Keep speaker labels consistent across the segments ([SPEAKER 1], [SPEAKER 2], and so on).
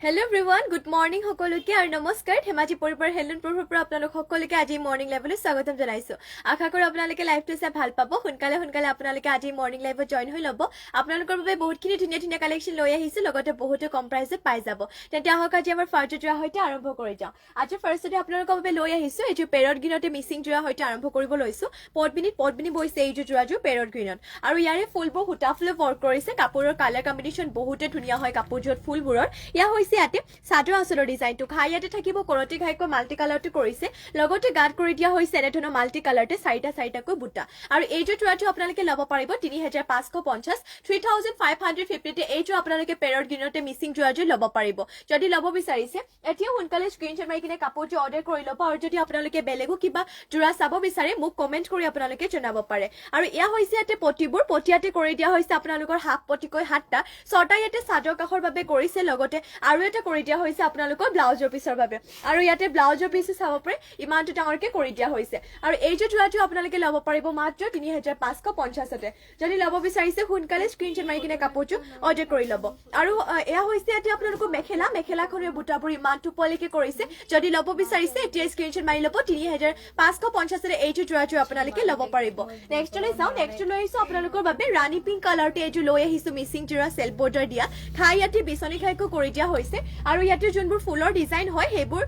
[SPEAKER 1] Hello everyone, good morning সকলোকে আৰু নমস্কাৰ ধেমাজি পৰিবাৰ হেলন প্ৰভাৱৰ পৰা আপোনালোক সকলোকে আজি মৰ্নিং লাইভলৈ স্বাগতম জনাইছো আশা কৰো আপোনালোকে লাইভটো চাই ভাল পাব সোনকালে আপোনালোকে আজি মৰ্নিং লাইভত জয়েন হৈ ল'ব আপোনালোকৰ বাবে বহুতখিনি ধুনীয়া কালেকচন লৈ আহিছো লগতে বহুতো কম প্ৰাইসত পাই যাব তেন্তে আহক আজি আমাৰ ফাৰ্ষ্ট জোৰা হৈতে আৰম্ভ কৰি যাওঁ আজি ফাৰ্ষ্টতে আপোনালোকৰ বাবে লৈ আহিছো এই যে পেৰট গ্ৰীনতে মিসিং জোৰা হৈতে আৰম্ভ কৰিব লৈছো পটবিনি বইছে এই যে জোৰাজোৰ পেৰট গ্ৰীনত আৰু ইয়াৰে ফুলবোৰ হুটাফুলে ওয়াৰ্ক কৰিছে কাপোৰৰ কালাৰ কম্বিনেশন বহুতে ধুনীয়া হয় কাপোৰজোৰ ফুলবোৰৰ ইয়া হৈছে ইয়াতে সাদৰ আচলৰ ডিজাইনটো ঘাইয়াতে থাকিব কৰতি ঘাইকৈ মাল্টি কালাৰটো কৰিছে লগতে গাত কৰি দিয়া হৈছে এনেধৰণৰ মাল্টি কালাৰতে চাৰিটাকৈ বুটা আৰু এই যে টুৰাটো আপোনালোকে ল'ব পাৰিব 3550 3550 তে এই যে আপোনালোকে পেৰট গ্ৰীনতে মিসিং জোৰাজো ল'ব পাৰিব যদি ল'ব বিচাৰিছে এতিয়া সোনকালে স্ক্ৰিনশ্বট মাৰি কিনে কাপোৰটো অৰ্ডাৰ কৰি ল'ব আৰু যদি আপোনালোকে বেলেগো কিবা জোৰা চাব বিচাৰে মোক কমেন্ট কৰি আপোনালোকে জনাব পাৰে আৰু ইয়া হৈছে ইয়াতে পটিবোৰ পটিয়াতে কৰি দিয়া হৈছে আপোনালোকৰ হাফ পটিকৈ হাতটা ছটা ইয়াতে সাদৰ কাখৰ বাবে কৰিছে লগতে আৰু এটা কৰি দিয়া হৈছে আপোনালোকৰ ব্লাউজৰ পিছৰ বাবে আৰু ইয়াতে ব্লাউজৰ পিছ চাব পাৰে ইমানটো ডাঙৰকে কৰি দিয়া হৈছে আৰু এই যে জোৰাটো আপোনালোকে ল'ব পাৰিব মাত্ৰ 3550 তে যদি ল'ব বিচাৰিছে সোনকালে স্ক্ৰিনশ্বট মাৰি কিনে কাপোৰটো অৰ্ডাৰ কৰি ল'ব আৰু এয়া হৈছে ইয়াতে আপোনালোকৰ মেখেলাখনৰ বুটাবোৰ ইমানটো পলিকে কৰিছে যদি ল'ব বিচাৰিছে এতিয়া স্ক্ৰিনশ্বট মাৰি ল'ব 3550 তে এই যে জোৰাটো আপোনালোকে ল'ব পাৰিব নেক্সটলৈ যাও নেক্সট লৈ আহিছো আপোনালোকৰ বাবে ৰাণী পিংক কালাৰতে এই যে লৈ আহিছো মিসিং জোৰা সেল বৰ্ডাৰ দিয়া খাই ইয়াতে বিচনী খাইকো কৰি দিয়া হৈছে আৰু ইয়াতে যোনবোৰ ফুলৰ ডিজাইন হয় সেইবোৰ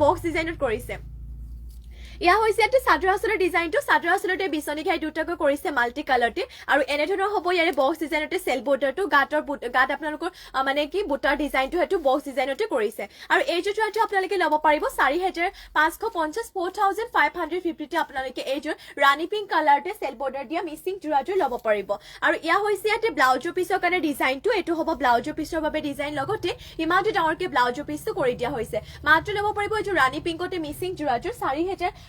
[SPEAKER 1] বক্স ডিজাইনত কৰিছে ইয়া হৈছে ইয়াতে সাদৰ আচলৰ ডিজাইনটো সাদৰ আচলতে বিচনী খাই দুটাকৈ কৰিছে মাল্টি কালাৰতে আৰু এনেধৰণৰ হ'ব ইয়াৰে বক্স ডিজাইনতে সেল বৰ্ডাৰটো গাত আপোনালোকৰ মানে কি বুটাৰ ডিজাইনটো হেতু বক্স ডিজাইনতে কৰিছে আৰু এই যে জোৰাটো আপোনালোকে ল'ব পাৰিব 4550 4550 তে আপোনালোকে এই যে ৰাণী পিংক কালাৰতে সেল বৰ্ডাৰ দিয়া মিসিং জোৰাটো ল'ব পাৰিব আৰু ইয়া হৈছে ইয়াতে ব্লাউজৰ পিছৰ কাৰণে ডিজাইনটো এটো হ'ব ব্লাউজৰ পিছৰ বাবে ডিজাইন লগতে ইমানটো ডাঙৰকে ব্লাউজৰ পিছটো কৰি দিয়া হৈছে মাত্ৰ ল'ব পাৰিব এই যে ৰাণী পিংকতে মিসিং জোৰাটো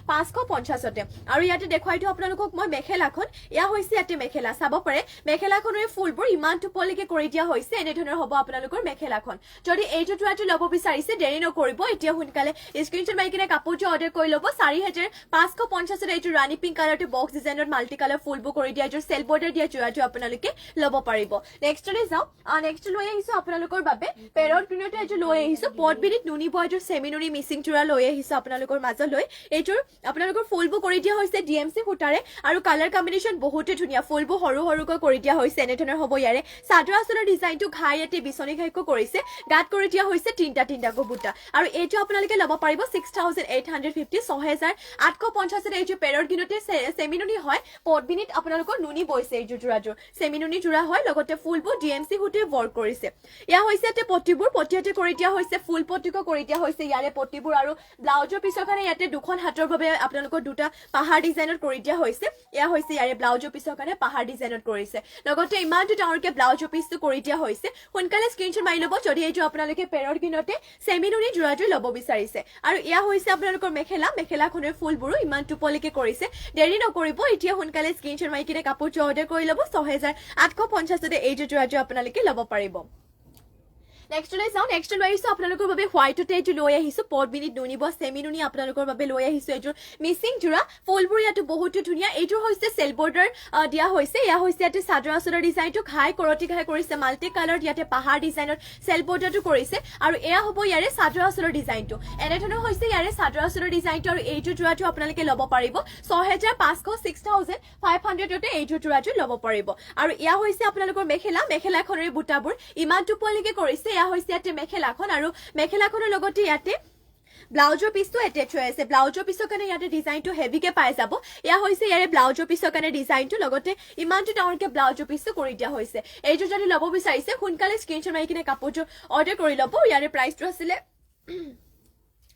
[SPEAKER 1] 4550 তে আৰু ইয়াতে দেখুৱাইটো আপোনালোকক মই মেখেলাখন ইয়া হৈছে ইয়াতে মেখেলা চাব পাৰে মেখেলাখনৰ ফুলবোৰ ইমানটো পলিকে কৰি দিয়া হৈছে এনে ধৰণৰ হ'ব আপোনালোকৰ মেখেলাখন যদি এই জোৰাটো ল'ব বিচাৰিছে দেৰি নকৰিব এতিয়া সোনকালে স্ক্ৰিনশ্বট মাৰি কিনে কাপোৰটো অৰ্ডাৰ কৰি ল'ব 4550 তে এই যে ৰাণী পিংক কালাৰতে বক্স ডিজাইনত মাল্টি কালাৰ ফুলবোৰ কৰি দিয়া যে সেল বৰ্ডাৰ দিয়া জোৰাটো আপোনালোকে ল'ব পাৰিব নেক্সটলৈ যাও নেক্সট লৈ আহিছো আপোনালোকৰ বাবে পেৰট গ্ৰীনতে এই যে লৈ আহিছো পটবিনিত নুনি বয়জৰ সেমি নুনি মিসিং জোৰা লৈ আহিছো আপোনালোকৰ মাজলৈ এইটোৰ আপোনালোকৰ ফুলবোৰ কৰি দিয়া হৈছে ডিএমসি ফুটাৰে আৰু কালাৰ কম্বিনেশন বহুতে ধুনীয়া ফুলবোৰ সৰুকৈ কৰি দিয়া হৈছে এনে ধৰণৰ হ'ব ইয়াৰে সাদৰ আচলৰ ডিজাইনটো ঘাইয়াতে বিচনী ঘাইকো কৰিছে গাত কৰি দিয়া হৈছে তিনটাকৈ বুটা আৰু এইটো আপোনালোকে ল'ব পাৰিব 6850 6850 তে এই যে পেৰট গ্ৰীনতে সেমি নুনি হয় পটবিনিত আপোনালোকৰ নুনি বইছে এই জোৰাজোৰ সেমি নুনি জোৰা হয় লগতে ফুলবোৰ ডিএমসি ফুটে ওয়াৰ্ক কৰিছে ইয়া হৈছে ইয়াতে পটিবোৰ পটিয়াতে কৰি দিয়া হৈছে ফুল পটিকো কৰি দিয়া হৈছে ইয়াৰে পটিবোৰ আৰু ব্লাউজৰ পিছৰ কাৰণে ইয়াতে দুখন হাতৰ বাবে আপোনালোকৰ দুটা পাহাৰ ডিজাইনত কৰি দিয়া হৈছে ইয়া হৈছে ইয়াৰে ব্লাউজৰ পিছৰ কাৰণে পাহাৰ ডিজাইনত কৰিছে লগতে ইমানটো ডাঙৰকে ব্লাউজৰ পিছটো কৰি দিয়া হৈছে সোনকালে স্ক্ৰিনশ্বট মাৰি ল'ব যদি এইটো আপোনালোকে পেৰট গ্ৰীনতে সেমি নুনি জোৰাটো ল'ব বিচাৰিছে আৰু ইয়া হৈছে আপোনালোকৰ মেখেলাখনৰ ফুলবোৰো ইমানটো পলিকে কৰিছে দেৰি নকৰিব এতিয়া সোনকালে স্ক্ৰিনশ্বট মাৰি কিনে কাপোৰটো অৰ্ডাৰ কৰি ল'ব 6850 তে এই জোৰাটো আপোনালোকে ল'ব পাৰিব নেক্সট লৈ যাও নেক্সট লৈ আহিছো আপোনালোকৰ বাবে হোৱাইটতে এইটো লৈ আহিছো পটবিনিত নুনি বা সেমি নুনি আপোনালোকৰ বাবে লৈ আহিছো এইটো মিসিং জোৰা ফুলবোৰ ইয়াতে বহুত ধুনীয়া এইটো হৈছে সেল বৰ্ডাৰ দিয়া হৈছে ইয়া হৈছে ইয়াতে সাদৰ আচলৰ ডিজাইনটো কৰতি ঘাই কৰিছে মাল্টি কালাৰ ইয়াতে পাহাৰ ডিজাইনত সেল বৰ্ডাৰটো কৰিছে আৰু এয়া হ'ব ইয়াৰে সাদৰ আচলৰ ডিজাইনটো এনে ধৰণৰ হৈছে ইয়াৰে সাদৰ আচলৰ ডিজাইনটো আৰু এইটো জোৰাটো আপোনালোকে ল'ব পাৰিব 6500 তে এই জোৰাটো ল'ব পাৰিব আৰু ইয়া হৈছে আপোনালোকৰ মেখেলাখনৰ বুটাবোৰ ইমানটো পলিকে কৰিছে ইয়া হৈছে ইয়াতে মেখেলাখন আৰু মেখেলাখনৰ লগতে ইয়াতে ব্লাউজৰ পিছটো এটেচ হৈ আছে ব্লাউজৰ পিছৰ কাৰণে ইয়াতে ডিজাইনটো হেভিকে পাই যাব ইয়া হৈছে ইয়াৰে ব্লাউজৰ পিছৰ কাৰণে ডিজাইনটো লগতে ইমানটো ডাঙৰকে ব্লাউজৰ পিছটো কৰি দিয়া হৈছে এইটো যদি ল'ব বিচাৰিছে সোনকালে স্ক্ৰিনশ্বট মাৰি কিনে কাপোৰটো অৰ্ডাৰ কৰি ল'ব ইয়াৰে প্ৰাইচটো আছিলে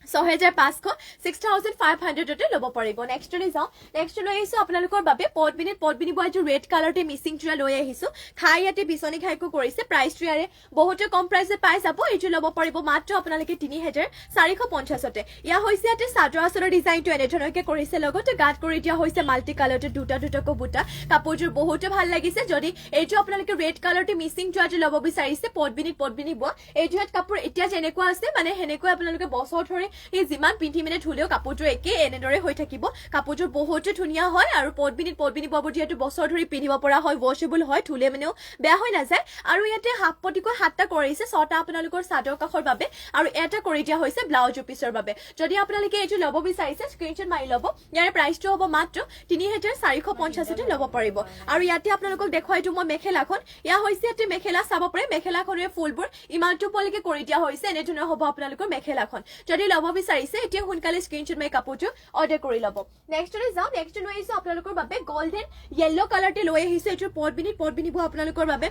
[SPEAKER 1] 6500 তে ল'ব পাৰিব নেক্সটলৈ যাও নেক্সট লৈ আহিছো আপোনালোকৰ বাবে পটবিনি বয়জৰ ৰেড কালাৰতে মিসিং জোৰা লৈ আহিছো খাই ইয়াতে বিচনী খাইকো কৰিছে প্ৰাইচটো ইয়াৰে বহুতে কম প্ৰাইসে পাই যাব এইটো ল'ব পাৰিব মাত্ৰ আপোনালোকে 3450 তে ইয়া হৈছে ইয়াতে সাদৰ আচলৰ ডিজাইনটো এনে ধৰণৰকে কৰিছে লগতে গাত কৰি দিয়া হৈছে মাল্টি কালাৰতে দুটাকৈ বুটা কাপোৰজোৰ বহুতে ভাল লাগিছে যদি এইটো আপোনালোকে ৰেড কালাৰতে মিসিং জোৰাটো ল'ব বিচাৰিছে পটবিনি বোৱা এইটো কাপোৰ এতিয়া যেনেকুৱা আছে মানে হেনেকৈ আপোনালোকে বছৰ ধৰি এই যিমান পিন্ধি মানে ধুলেও কাপোৰটো একে এনেদৰে হৈ থাকিব কাপোৰযোৰ বহুতে ধুনীয়া হয় আৰু পদ্মিনী ববৰ যিহেতু বছৰ ধৰি পিন্ধিব পৰা হয় ৱাশেবল হয় ধুলে মানেও বেয়া হৈ নাযায় আৰু ইয়াতে হাফ পটিকৈ 7টা কৰিছে 6টা আপোনালোকৰ চাদৰ কাষৰ বাবে আৰু এটা কৰি দিয়া হৈছে ব্লাউজৰ পিছৰ বাবে যদি আপোনালোকে এইটো ল'ব বিচাৰিছে স্ক্ৰীনশ্বট মাৰি ল'ব ইয়াৰ প্ৰাইচটো হ'ব মাত্ৰ 3450 ল'ব পাৰিব আৰু ইয়াতে আপোনালোকক দেখুৱাইটো মই মেখেলাখন ইয়া হৈছে ইয়াতে মেখেলা চাব পাৰে মেখেলাখনৰ ফুলবোৰ ইমানটো পলিকে কৰি দিয়া হৈছে এনে ধৰণৰ হ'ব আপোনালোকৰ মেখেলাখন যদি ল'ব বিচাৰিছে এতিয়া সোনকালে স্ক্ৰীনশ্বট মাৰি কাপোৰটো অৰ্ডাৰ কৰি ল'ব নেক্সটলৈ যাওঁ নেক্সট লৈ আহিছো আপোনালোকৰ বাবে গোল্ডেন য়েল্লো কালাৰতে লৈ আহিছো এইটো পদ্মিনী বো আপোনালোকৰ বাবে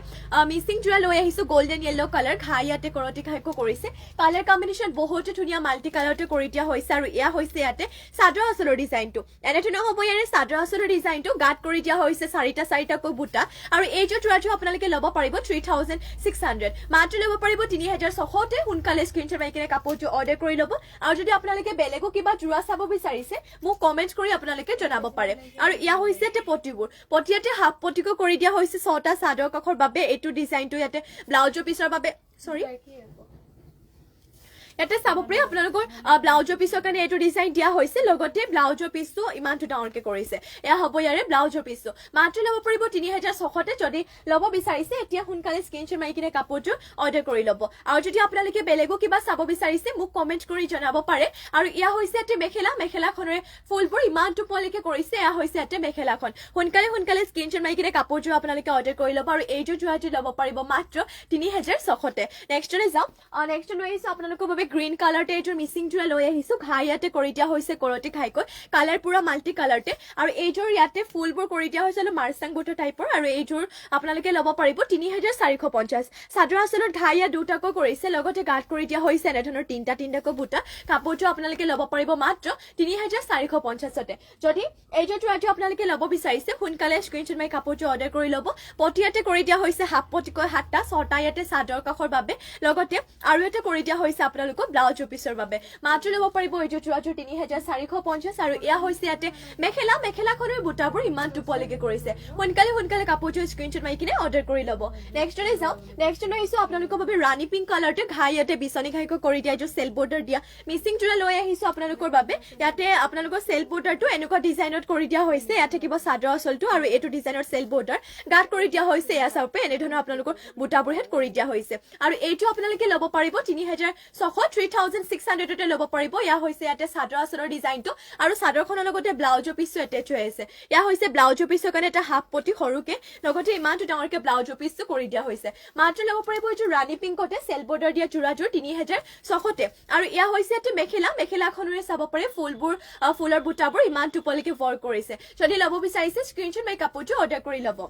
[SPEAKER 1] মিচিং জোৰা লৈ আহিছো গোল্ডেন য়েল্লো কালাৰ ঘাই ইয়াতে কৰতি ঘাইকো কৰিছে কালাৰ কম্বিনেশ্যন বহুত ধুনীয়া মাল্টি কালাৰতে কৰি দিয়া হৈছে আৰু এয়া হৈছে ইয়াতে চাদৰ আঁচলৰ ডিজাইনটো এনে ধৰণৰ হ'ব ইয়াৰে চাদৰ আঁচলৰ ডিজাইনটো গাত কৰি দিয়া হৈছে চাৰিটাকৈ বুটা আৰু এই জোৰাটো আপোনালোকে ল'ব পাৰিব 3600 মাত্ৰ ল'ব পাৰিব 3600 সোনকালে স্ক্ৰীনশ্বট মাৰি কিনে কাপোৰটো অৰ্ডাৰ কৰি ল'ব আৰু যদি আপোনালোকে বেলেগো কিবা জোৰা চাব বিচাৰিছে মোক কমেন্ট কৰি আপোনালোকে জনাব পাৰে আৰু ইয়া হৈছে ইয়াতে পটিয়াতে হাফ পটিকো কৰি দিয়া হৈছে 6টা চাদৰ কাষৰ বাবে এইটো ডিজাইনটো ইয়াতে ব্লাউজৰ পিছৰ বাবে সৰি ইয়াতে চাব পাৰে আপোনালোকৰ ব্লাউজৰ পিছৰ কাৰণে এইটো ডিজাইন দিয়া হৈছে লগতে ব্লাউজৰ পিছটো ইমানটো ডাঙৰকে কৰিছে এয়া হ'ব ইয়াৰে ব্লাউজৰ পিছটো মাত্ৰ ল'ব পাৰিব 3600 যদি ল'ব বিচাৰিছে এতিয়া সোনকালে স্ক্ৰীনশ্বট মাৰি কিনে কাপোৰটো অৰ্ডাৰ কৰি ল'ব আৰু যদি আপোনালোকে বেলেগো কিবা চাব বিচাৰিছে মোক কমেন্ট কৰি জনাব পাৰে আৰু ইয়া হৈছে ইয়াতে মেখেলাখনৰ ফুলবোৰ ইমানটো পলিকে কৰিছে এয়া হৈছে ইয়াতে মেখেলাখন সোনকালে স্ক্ৰীনশ্বট মাৰি কিনে কাপোৰটো আপোনালোকে অৰ্ডাৰ কৰি ল'ব আৰু এইটো জোৰাটো ল'ব পাৰিব মাত্ৰ 3600 নেক্সটলৈ যাওঁ নেক্সট লৈ আহিছো আপোনালোকৰ বাবে গ্ৰীন কালাৰতে এইটো মিচিং জোৰা লৈ আহিছো ঘাই ইয়াতে কৰি দিয়া হৈছে কৰতি ঘাইকৈ কালাৰ পুৰা মাল্টি কালাৰতে আৰু এইযোৰ ইয়াতে ফুলবোৰ কৰি দিয়া হৈছে মাৰ্চাং বুটৰ টাইপৰ আৰু এইযোৰ আপোনালোকে ল'ব পাৰিব 3450 চাদৰ আঁচলত ঘাই ইয়াত দুটাকৈ কৰিছে লগতে গাঁত কৰি দিয়া হৈছে এনে ধৰণৰ তিনিটাকৈ বুটা কাপোৰটো আপোনালোকে ল'ব পাৰিব মাত্ৰ 3450 যদি এইযোৰ জোৰাটো আপোনালোকে ল'ব বিচাৰিছে সোনকালে স্ক্ৰীনশ্বট মাৰি কাপোৰটো অৰ্ডাৰ কৰি ল'ব পটিয়াতে কৰি দিয়া হৈছে হাফ পটিকৈ 7টা 6টা ইয়াতে চাদৰ কাষৰ বাবে লগতে আৰু এটা কৰি দিয়া হৈছে আপোনালোক ব্লাউজৰ পিছৰ বাবে মাত্ৰ ল'ব পাৰিব এইটো জোৰাটো 3450 আৰু এয়া হৈছে ইয়াতে মেখেলাখনৰ বুটাবোৰ ইমান টোপলৈকে কৰিছে সোনকালে কাপোৰটো স্ক্ৰীনশ্বট মাৰি কিনে অৰ্ডাৰ কৰি ল'ব নেক্সটলৈ যাওঁ নেক্সট লৈ আহিছো আপোনালোকৰ বাবে ৰাণী পিংক কালাৰতে ঘাই ইয়াতে বিচনী ঘাইকৈ কৰি দিয়া এইটো চেল বৰ্ডাৰ দিয়া মিচিং জোৰা লৈ আহিছো আপোনালোকৰ বাবে ইয়াতে আপোনালোকৰ চেল বৰ্ডাৰটো এনেকুৱা ডিজাইনত কৰি দিয়া হৈছে ইয়াত থাকিব চাদৰ আঁচলটো আৰু এইটো ডিজাইনৰ চেল বৰ্ডাৰ গাত কৰি দিয়া হৈছে এয়া চাওপে এনে ধৰণৰ আপোনালোকৰ বুটাবোৰ হেড কৰি দিয়া হৈছে আৰু এইটো আপোনালোকে ল'ব পাৰিব 3600 ল'ব পাৰিব ইয়া হৈছে ইয়াতে চাদৰ আঁচলৰ ডিজাইনটো আৰু চাদৰখনৰ লগতে ব্লাউজৰ পিছটো এটেচ হৈ আছে ইয়া হৈছে ব্লাউজৰ পিছৰ কাৰণে এটা হাফ পটি সৰুকে লগতে ইমানটো ডাঙৰকে ব্লাউজৰ পিছটো কৰি দিয়া হৈছে মাত্ৰ ল'ব পাৰিব এইটো ৰাণী পিংকতে চেল বৰ্ডাৰ দিয়া জোৰাযোৰ 3600 আৰু ইয়া হৈছে ইয়াতে মেখেলাখনৰে চাব পাৰে ফুলৰ বুটাবোৰ ইমান টোপলিকে ৱৰ্ক কৰিছে যদি ল'ব বিচাৰিছে স্ক্ৰীনশ্বট মাৰি কাপোৰটো অৰ্ডাৰ কৰি ল'ব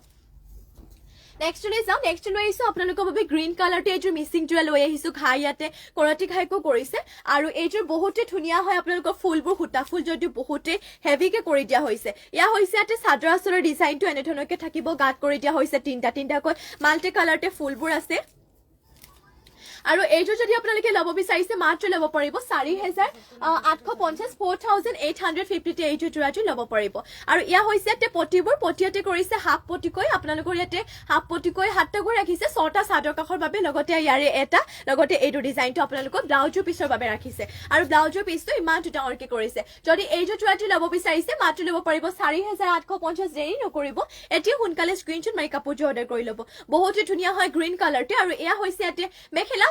[SPEAKER 1] নেক্সট লৈ যাওঁ নেক্সট লৈ আহিছো আপোনালোকৰ বাবে গ্ৰীন কালাৰতে এইযোৰ মিচিং জোৰা লৈ আহিছো ঘাই ইয়াতে কৰতি ঘাইকো কৰিছে আৰু এইযোৰ বহুতে ধুনীয়া হয় আপোনালোকৰ ফুলবোৰ সূতা ফুল যদিও বহুতে হেভিকে কৰি দিয়া হৈছে ইয়া হৈছে ইয়াতে চাদৰ আঁচলৰ ডিজাইনটো এনে ধৰণকে থাকিব গাত কৰি দিয়া হৈছে তিনিটাকৈ মাল্টি কালাৰতে ফুলবোৰ আছে আৰু এইযোৰ যদি আপোনালোকে ল'ব বিচাৰিছে মাত্ৰ ল'ব পাৰিব 4850 4850 এইযোৰ জোৰাটো ল'ব পাৰিব আৰু ইয়া হৈছে ইয়াতে পটিয়াতে কৰিছে হাফ পটিকৈ আপোনালোকৰ ইয়াতে হাফ পটিকৈ 7টাকৈ ৰাখিছে 6টা চাদৰ কাষৰ বাবে লগতে ইয়াৰে এটা লগতে এইটো ডিজাইনটো আপোনালোকৰ ব্লাউজৰ পিছৰ বাবে ৰাখিছে আৰু ব্লাউজৰ পিছটো ইমান ডাঙৰকে কৰিছে যদি এইযোৰ জোৰাটো ল'ব বিচাৰিছে মাত্ৰ ল'ব পাৰিব 4850 দেৰি নকৰিব এতিয়া সোনকালে স্ক্ৰীনশ্বট মাৰি কাপোৰটো অৰ্ডাৰ কৰি ল'ব বহুতে ধুনীয়া হয় গ্ৰীন কালাৰতে আৰু এয়া হৈছে ইয়াতে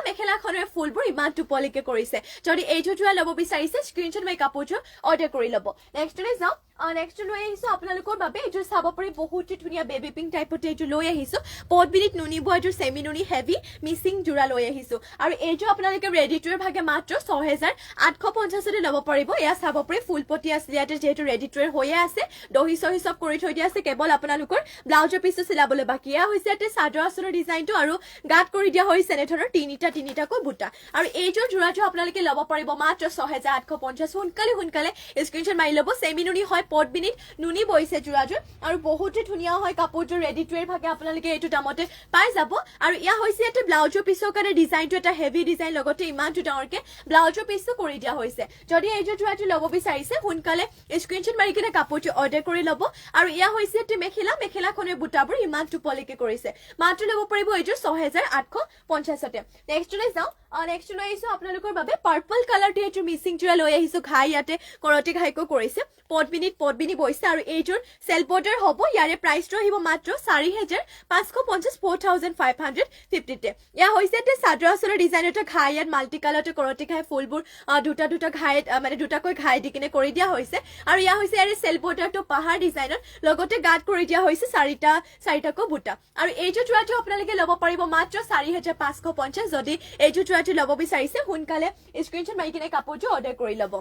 [SPEAKER 1] মেখেলাখনৰ ফুলবোৰ ইমান টোপলিকে কৰিছে যদি এইটো জোৰা ল'ব বিচাৰিছে স্ক্ৰীনশ্বট মাৰি কাপোৰটো অৰ্ডাৰ কৰি ল'ব নেক্সটলৈ যাওঁ নেক্সট লৈ আহিছো আপোনালোকৰ বাবে এইযোৰ চাব পাৰি বহুত ধুনীয়া বেবি পিংক টাইপতে এইযোৰ লৈ আহিছো পদ্মিনীত নুনি বোৱা এইযোৰ চেমি নুনি হেভি মিচিং জোৰা লৈ আহিছো আৰু এইযোৰ আপোনালোকে ৰেডি টুৰ ভাগে মাত্ৰ 6850 ল'ব পাৰিব এয়া চাব পাৰি ফুলপতি আছে ইয়াতে যেহেতু ৰেডি টুৰ হৈয়ে আছে দহি চহি চব কৰি থৈ দিয়া আছে কেৱল আপোনালোকৰ ব্লাউজৰ পিছটো চিলাবলৈ বাকী এয়া হৈছে ইয়াতে চাদৰ আঁচলৰ ডিজাইনটো আৰু গাত কৰি দিয়া হৈছে এনে ধৰণৰ তিনিটাকৈ বুটা আৰু এইযোৰ জোৰাটো আপোনালোকে ল'ব পাৰিব মাত্ৰ 6850 সোনকালে স্ক্ৰীনশ্বট মাৰি ল'ব চেমি নুনি হয় পদ্মিনীত নুনি বইছে জোৰাযোৰ আৰু বহুতে ধুনীয়া হয় কাপোৰযোৰ ৰেডি টুৰ ভাগে আপোনালোকে এইটো দামতে পাই যাব আৰু ইয়া হৈছে ইয়াতে ব্লাউজৰ পিছৰ কাৰণে ডিজাইনটো এটা হেভি ডিজাইন লগতে ইমানটো ডাঙৰকে ব্লাউজৰ পিছটো কৰি দিয়া হৈছে যদি এইযোৰ জোৰাটো ল'ব বিচাৰিছে সোনকালে স্ক্ৰীনশ্বট মাৰি কিনে কাপোৰটো অৰ্ডাৰ কৰি ল'ব আৰু ইয়া হৈছে ইয়াতে মেখেলাখনৰ বুটাবোৰ ইমান টোপলিকে কৰিছে মাত্ৰ ল'ব পাৰিব এইযোৰ 6850 নেক্সটলৈ যাওঁ নেক্সট লৈ আহিছো আপোনালোকৰ বাবে পাৰ্পল কালাৰটো এইটো মিচিং যোৰা লৈ আহিছো ঘাই ইয়াতে কৰতি ঘাইকৈ কৰিছে পদ্মিনী বৈছে আৰু এইটোৰ চেল বৰ্ডাৰ হ'ব ইয়াৰে প্ৰাইচটো আহিব মাত্ৰ 4550 4550 ইয়া হৈছে এটা চাদৰ আচলৰ ডিজাইনটো ঘাই ইয়াত মাল্টি কালাৰটো কৰতি ঘাই ফুলবোৰ দুটা ঘাই মানে দুটাকৈ ঘাই দি কিনে কৰি দিয়া হৈছে আৰু ইয়া হৈছে ইয়াৰে চেল বৰ্ডাৰটো পাহাৰ ডিজাইনত লগতে গাঁত কৰি দিয়া হৈছে চাৰিটাকৈ বুটা আৰু এইটো যোৰাটো আপোনালোকে ল'ব পাৰিব মাত্ৰ 4550 যদি এইটো যোৰাটো ল'ব বিচাৰিছে সোনকালে স্ক্ৰীনশ্বট মাৰি কিনে কাপোৰটো অৰ্ডাৰ কৰি ল'ব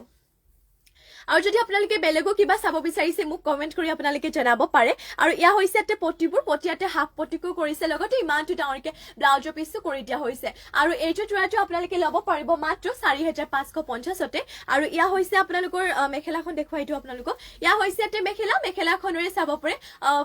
[SPEAKER 1] আৰু যদি আপোনালোকে বেলেগো কিবা চাব বিচাৰিছে মোক কমেন্ট কৰি আপোনালোকে জনাব পাৰে আৰু ইয়া হৈছে এটা পটিয়াতে হাফ পটিকো কৰিছে লগতে ইমানটো ডাঙৰকে ব্লাউজৰ পিছটো কৰি দিয়া হৈছে আৰু এইটো যোৰাটো আপোনালোকে ল'ব পাৰিব মাত্ৰ 4550 আৰু ইয়া হৈছে আপোনালোকৰ মেখেলাখন দেখুৱাইটো আপোনালোকক ইয়া হৈছে এটা মেখেলাখনৰে চাব পাৰে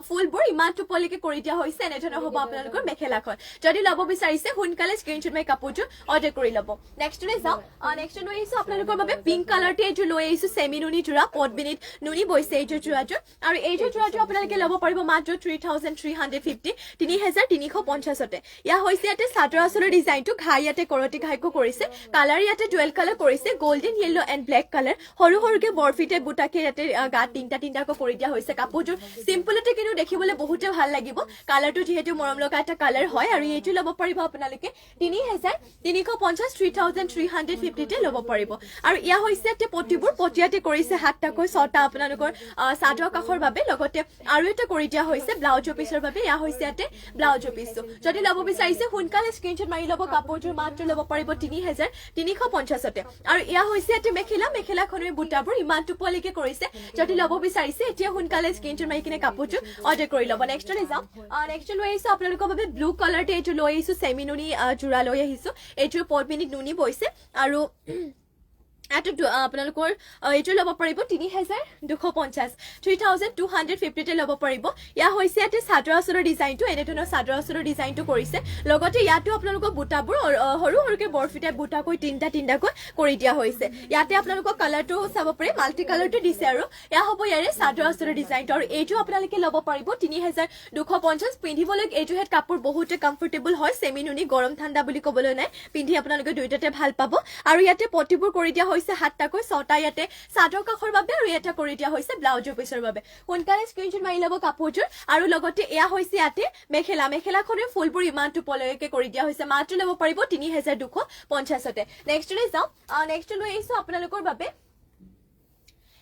[SPEAKER 1] ফুলবোৰ ইমানটো পলিকে কৰি দিয়া হৈছে এনেধৰণৰ হ'ব আপোনালোকৰ মেখেলাখন যদি ল'ব বিচাৰিছে সোনকালে স্ক্ৰীনশ্বট মাৰি কাপোৰটো অৰ্ডাৰ কৰি ল'ব নেক্সট লৈ যাওঁ নেক্সট লৈ আহিছো আপোনালোকৰ বাবে পিংক কালাৰটো এইটো লৈ আহিছো সেমি নুনি যোৰা পদ্মিনীত নুনি বৈছে এইটো যোৰাটো আৰু এইটো যোৰাটো আপোনালোকে ল'ব পাৰিব মাত্ৰ 3350 3350 ইয়া হৈছে ইয়াতে চাদৰ আচলৰ ডিজাইনটো ঘাই ইয়াতে কৰতি ঘাইকো কৰিছে কালাৰ ইয়াতে ডুৱেল কালাৰ কৰিছে golden yellow and black colour সৰুকে বৰফিতে বুটাকে ইয়াতে গাত তিনটাকৈ কৰি দিয়া হৈছে কাপোৰটো চিম্পলতে কিন্তু দেখিবলৈ বহুতে ভাল লাগিব কালাৰটো যিহেতু মৰম লগা এটা কালাৰ হয় আৰু এইটো ল'ব পাৰিব আপোনালোকে 3350 3350 ল'ব পাৰিব আৰু ইয়া হৈছে ইয়াতে পটিয়াতে কৰিছে হাতটাকৈ ছটা আপোনালোকৰ চাদৰ কাষৰ বাবে লগতে আৰু এটা কৰি দিয়া হৈছে ব্লাউজৰ পিছৰ বাবে ইয়া হৈছে ইয়াতে ব্লাউজৰ পিছটো যদি ল'ব বিচাৰিছে সোনকালে স্ক্ৰীনশ্বট মাৰি ল'ব কাপোৰটোৰ মাত্ৰ ল'ব পাৰিব 3350 আৰু ইয়া হৈছে ইয়াতে মেখেলাখনৰ বুটাবোৰ ইমানটো পলিকে কৰিছে যদি ল'ব বিচাৰিছে এতিয়া সোনকালে স্ক্ৰীনশ্বট মাৰি কিনে কাপোৰটো অৰ্ডাৰ কৰি ল'ব নেক্সট লৈ যাওঁ নেক্সট লৈ আহিছো আপোনালোকৰ বাবে ব্লু কালাৰটো এইটো লৈ আহিছো সেমি নুনি যোৰা লৈ আহিছো এইটোৰ পদ্মিনীত নুনি বৈছে আৰু এটো আপোনালোকৰ এইটো ল'ব পাৰিব 3250 3250 ল'ব পাৰিব ইয়া হৈছে ইয়াতে চাদৰ আচলৰ ডিজাইনটো এনেধৰণৰ চাদৰ আচলৰ ডিজাইনটো কৰিছে লগতে ইয়াতো আপোনালোকৰ বুটাবোৰ সৰুকে বৰফিটা বুটাকৈ তিনটাকৈ কৰি দিয়া হৈছে ইয়াতে আপোনালোকৰ কালাৰটো চাব পাৰে মাল্টি কালাৰটো দিছে আৰু ইয়া হ'ব ইয়াৰে চাদৰ আচলৰ ডিজাইনটো আৰু এইটো আপোনালোকে ল'ব পাৰিব 3250 পিন্ধিবলৈ এইটো হেড কাপোৰ বহুতে কমফৰ্টেবল হয় সেমি নুনি গৰম ঠাণ্ডা বুলি ক'বলৈ নাই পিন্ধি আপোনালোকে দুইটাতে ভাল পাব আৰু ইয়াতে পটিবোৰ কৰি দিয়া হাতটাকৈ ছটা ইয়াতে চাদৰ কাষৰ বাবে আৰু এটা কৰি দিয়া হৈছে ব্লাউজৰ পিছৰ বাবে সোনকালে স্ক্ৰীনশ্বট মাৰি ল'ব কাপোৰটোৰ আৰু লগতে এয়া হৈছে ইয়াতে মেখেলাখনৰ ফুলবোৰ ইমানটো পলয়কে কৰি দিয়া হৈছে মাত্ৰ ল'ব পাৰিব 3250 নেক্সট লৈ যাওঁ নেক্সট লৈ আহিছো আপোনালোকৰ বাবে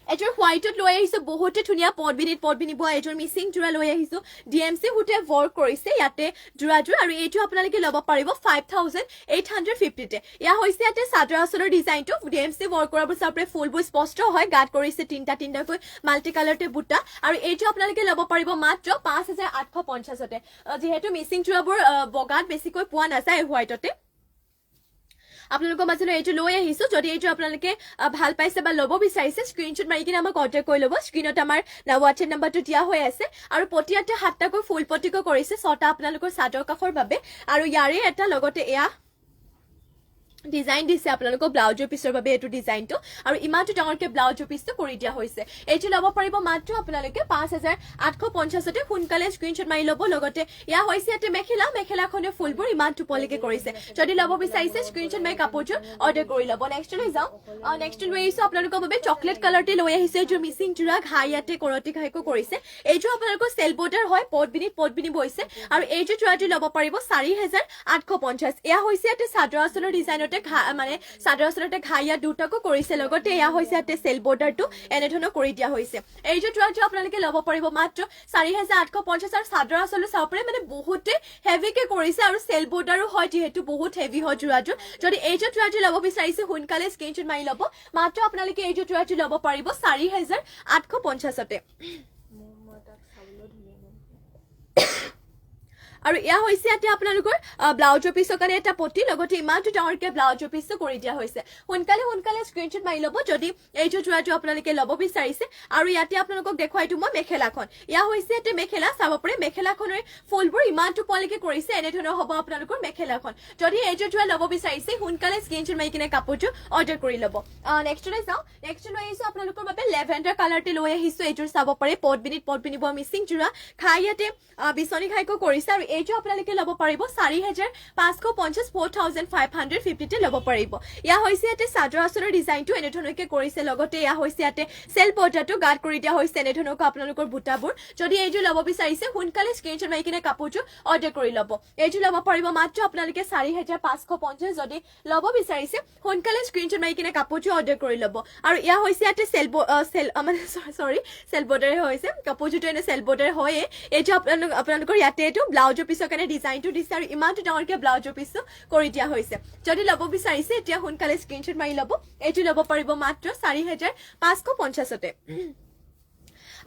[SPEAKER 1] এজোৰ হোৱাইটত লৈ আহিছো বহুতে ধুনীয়া পদ্মিনী বোৱা এজোৰ মিচিং যোৰা লৈ আহিছো ডিএমসি হুটে ৱৰ্ক কৰিছে ইয়াতে যোৰাযোৰ আৰু এইটো আপোনালোকে ল'ব পাৰিব 5850 ইয়া হৈছে ইয়াতে চাদৰ আচলৰ ডিজাইনটো ডিএমসি ৱৰ্ক কৰাৰ পিছত ফুলবোৰ স্পষ্ট হয় গাত কৰিছে তিনটাকৈ মাল্টি কালাৰতে বুটা আৰু এইটো আপোনালোকে ল'ব পাৰিব মাত্ৰ 5850 যিহেতু মিচিং যোৰাবোৰ বগাত বেছিকৈ পোৱা নাযায় হোৱাইটতে আপোনালোকৰ মাজলৈ এইটো লৈ আহিছো যদি এইটো আপোনালোকে ভাল পাইছে বা ল'ব বিচাৰিছে স্ক্ৰীনশ্বট মাৰি কিনে আমাক অৰ্ডাৰ কৰি ল'ব স্ক্ৰীনত আমাৰ হোৱাটছএপ নাম্বাৰটো দিয়া হৈ আছে আৰু পটিয়াতে হাতটাকৈ ফুল পটিকো কৰিছে ছটা আপোনালোকৰ চাদৰ কাষৰ বাবে আৰু ইয়াৰে এটা লগতে এয়া ডিজাইন দিছে আপোনালোকৰ ব্লাউজৰ পিছৰ বাবে এইটো ডিজাইনটো আৰু ইমানটো ডাঙৰকে ব্লাউজৰ পিছটো কৰি দিয়া হৈছে এইটো ল'ব পাৰিব মাত্ৰ আপোনালোকে 5850 সোনকালে স্ক্ৰীনশ্বট মাৰি ল'ব লগতে ইয়া হৈছে ইয়াতে মেখেলাখনৰ ফুলবোৰ ইমানটো পলিকে কৰিছে যদি ল'ব বিচাৰিছে স্ক্ৰীনশ্বট মাৰি কাপোৰটো অৰ্ডাৰ কৰি ল'ব নেক্সট লৈ যাওঁ নেক্সট লৈ আহিছো আপোনালোকৰ বাবে চকলেট কালাৰতে লৈ আহিছে এইটো মিচিং যোৰা ঘাই ইয়াতে কৰতি ঘাইকো কৰিছে এইটো আপোনালোকৰ চেল বৰ্ডাৰ হয় পদ্মিনী বৈছে আৰু এইটো যোৰাটো ল'ব পাৰিব 4850 এয়া হৈছে ইয়াতে চাদৰ আচলৰ ডিজাইন মানে চাদৰ আচলতে ঘাইয়া দুটাকো কৰিছে লগতে এয়া হৈছে ইয়াতে চেল বৰ্ডাৰটো এনেধৰণৰ কৰি দিয়া হৈছে এইটো যোৰাটো আপোনালোকে ল'ব পাৰিব মাত্ৰ 4850 আৰু চাদৰ আচলতে চাব পাৰে মানে বহুতে হেভিকে কৰিছে আৰু চেল বৰ্ডাৰো হয় যিহেতু বহুত হেভি হয় যোৰাটো যদি এইটো যোৰাটো ল'ব বিচাৰিছে সোনকালে স্ক্ৰীনশ্বট মাৰি ল'ব মাত্ৰ আপোনালোকে এইটো যোৰাটো ল'ব পাৰিব 4850 আৰু ইয়া হৈছে ইয়াতে আপোনালোকৰ ব্লাউজৰ পিছৰ কাৰণে এটা পটি লগতে ইমানটো ডাঙৰকে ব্লাউজৰ পিছটো কৰি দিয়া হৈছে সোনকালে স্ক্ৰীনশ্বট মাৰি ল'ব যদি এইটো যোৰাটো আপোনালোকে ল'ব বিচাৰিছে আৰু ইয়াতে আপোনালোকক দেখুৱাইটো মই মেখেলাখন ইয়া হৈছে ইয়াতে মেখেলা চাব পাৰে মেখেলাখনৰ ফুলবোৰ ইমানটো পলিকে কৰিছে এনেধৰণৰ হ'ব আপোনালোকৰ মেখেলাখন যদি এইটো যোৰা ল'ব বিচাৰিছে সোনকালে স্ক্ৰীনশ্বট মাৰি কিনে কাপোৰটো অৰ্ডাৰ কৰি ল'ব নেক্সট লৈ যাওঁ নেক্সট লৈ আহিছো আপোনালোকৰ বাবে লেভেণ্ডাৰ কালাৰতে লৈ আহিছো এইটোৰ চাব পাৰে পদ্মিনী বোৱা মিচিং যোৰা ঘাই ইয়াতে বিচনী ঘাইকো কৰিছে আৰু এইটো আপোনালোকে ল'ব পাৰিব 4550 4550 ল'ব পাৰিব ইয়া হৈছে ইয়াতে চাদৰ আচলৰ ডিজাইনটো এনেধৰণকে কৰিছে লগতে ইয়া হৈছে ইয়াতে সেল বৰ্ডাৰটো গাৰ্ড কৰি দিয়া হৈছে এনেধৰণকৈ আপোনালোকৰ বুটাবোৰ যদি এইটো ল'ব বিচাৰিছে সোনকালে স্ক্ৰিনশ্বট মাৰি কিনে কাপোৰটো অৰ্ডাৰ কৰি ল'ব এইটো ল'ব পাৰিব মাত্ৰ আপোনালোকে 4550 যদি ল'ব বিচাৰিছে সোনকালে স্ক্ৰিনশ্বট মাৰি কিনে কাপোৰটো অৰ্ডাৰ কৰি ল'ব আৰু ইয়া হৈছে ইয়াতে সেল বৰ্ডাৰ হৈছে কাপোৰটো এনে সেল বৰ্ডাৰ হয়ে এইটো আপোনালোকৰ ইয়াতে এইটো ব্লাউজৰ পিছৰ কাৰণে ডিজাইনটো দিছে আৰু ইমানটো ডাঙৰকে ব্লাউজৰ পিছটো কৰি দিয়া হৈছে যদি ল'ব বিচাৰিছে এতিয়া সোনকালে স্ক্ৰিনশ্বট মাৰি ল'ব এইটো ল'ব পাৰিব মাত্ৰ 4550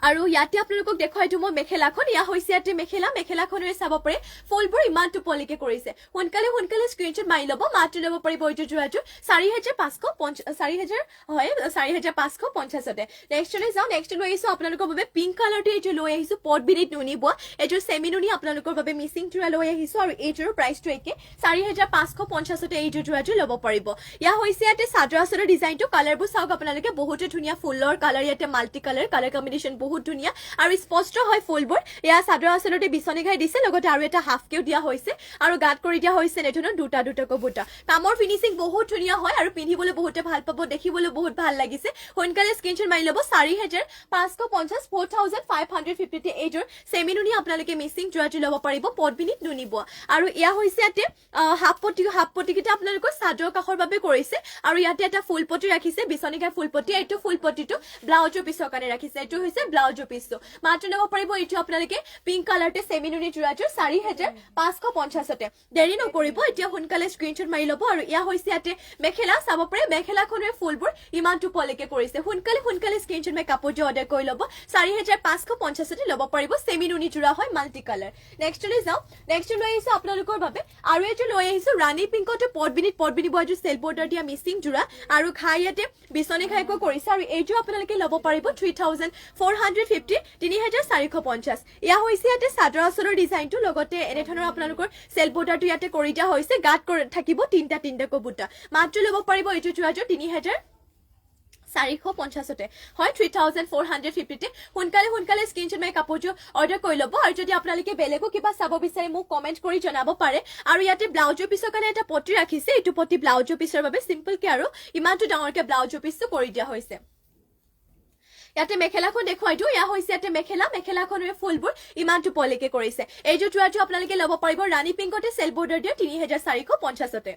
[SPEAKER 1] আৰু ইয়াতে আপোনালোকক দেখুৱাইটো মই মেখেলাখন ইয়া হৈছে ইয়াতে মেখেলাখনেৰে চাব পাৰে ফুলবোৰ ইমান টোপলিকে কৰিছে সোনকালে স্ক্ৰিনশ্বট মাৰি ল'ব মাত্ৰ ল'ব পাৰিব এইটো যোৰাটো 4550 হয় 4550 নেক্সটলৈ যাওঁ নেক্সট লৈ আহিছো আপোনালোকৰ বাবে পিংক কালাৰটো এইটো লৈ আহিছো পট বিনিত নুনি বোৱা এইটো সেমি নুনি আপোনালোকৰ বাবে মিচিং যোৰা লৈ আহিছো আৰু এইটোৰ প্ৰাইচটো একে 4550 এইটো যোৰাটো ল'ব পাৰিব ইয়া হৈছে ইয়াতে চাদৰ আচলৰ ডিজাইনটো কালাৰবোৰ চাওক আপোনালোকে বহুতে ধুনীয়া ফুলৰ কালাৰ ইয়াতে মাল্টি কালাৰ কম্বিনেশ্যন বহুত ধুনীয়া আৰু স্পষ্ট হয় ফুলবোৰ ইয়া চাদৰ আচলতে বিচনী ঘাই দিছে লগতে আৰু এটা হাফকেও দিয়া হৈছে আৰু গাত কৰি দিয়া হৈছে নেধৰণৰ দুটাকৈ বুটা কামৰ ফিনিশিং বহুত ধুনীয়া হয় আৰু পিন্ধিবলৈ বহুতে ভাল পাব দেখিবলৈ বহুত ভাল লাগিছে সোনকালে স্ক্ৰিনশ্বট মাৰি ল'ব 4550 4550 এইটোৰ সেমি নুনি আপোনালোকে মিচিং যোৰাটো ল'ব পাৰিব পট বিনিত নুনি বোৱা আৰু ইয়া হৈছে ইয়াতে হাফ পটি কিটা আপোনালোকৰ চাদৰ কাষৰ বাবে কৰিছে আৰু ইয়াতে এটা ফুল পটি ৰাখিছে বিচনী ঘাই ফুল পটি এইটো ফুল পটিটো ব্লাউজৰ পিছৰ কাৰণে ৰাখিছে এইটো হৈছে ব্লাউজৰ পিছটো মাত্ৰ ল'ব পাৰিব এইটো আপোনালোকে পিংক কালাৰতে সেমি নুনি যোৰাটো 4550 দেৰি নকৰিব এতিয়া সোনকালে স্ক্ৰিনশ্বট মাৰি ল'ব আৰু ইয়া হৈছে ইয়াতে মেখেলা চাব পাৰে মেখেলাখনৰ ফুলবোৰ ইমান টোপলিকে কৰিছে সোনকালে স্ক্ৰিনশ্বট মাৰি কাপোৰটো অৰ্ডাৰ কৰি ল'ব 4550 ল'ব পাৰিব সেমি নুনি যোৰা হয় মাল্টি কালাৰ নেক্সটলৈ যাওঁ নেক্সট লৈ আহিছো আপোনালোকৰ বাবে আৰু এইটো লৈ আহিছো ৰাণী পিংকতে পট বিনিত বোৱা এইটো সেল বৰ্ডাৰ দিয়া মিচিং যোৰা আৰু ঘাই ইয়াতে বিচনী ঘাইকৈ কৰিছে আৰু এইটো আপোনালোকে ল'ব পাৰিব 3450 3450 ইয়া হৈছে ইয়াতে চাদৰ আচলৰ ডিজাইনটো লগতে এনেধৰণৰ আপোনালোকৰ সেল বৰ্ডাৰটো ইয়াতে কৰি দিয়া হৈছে গাত থাকিব তিনটাকৈ বুটা মাত্ৰ ল'ব পাৰিব এইটো যোৰাটো 3450 হয় 3450 সোনকালে স্ক্ৰিনশ্বট মাৰি কাপোৰটো অৰ্ডাৰ কৰি ল'ব আৰু যদি আপোনালোকে বেলেগো কিবা চাব বিচাৰে মোক কমেন্ট কৰি জনাব পাৰে আৰু ইয়াতে ব্লাউজৰ পিছৰ কাৰণে এটা পটি ৰাখিছে এইটো পটি ব্লাউজৰ পিছৰ বাবে সিম্পলকে আৰু ইমানটো ডাঙৰকে ব্লাউজৰ পিছটো কৰি দিয়া হৈছে ইয়াতে মেখেলাখন দেখুৱাইটো ইয়া হৈছে ইয়াতে মেখেলাখনৰ ফুলবোৰ ইমান টোপলিকে কৰিছে এইটো যোৰাটো আপোনালোকে ল'ব পাৰিব ৰাণী পিংকতে সেল বৰ্ডাৰ দিয়া 3450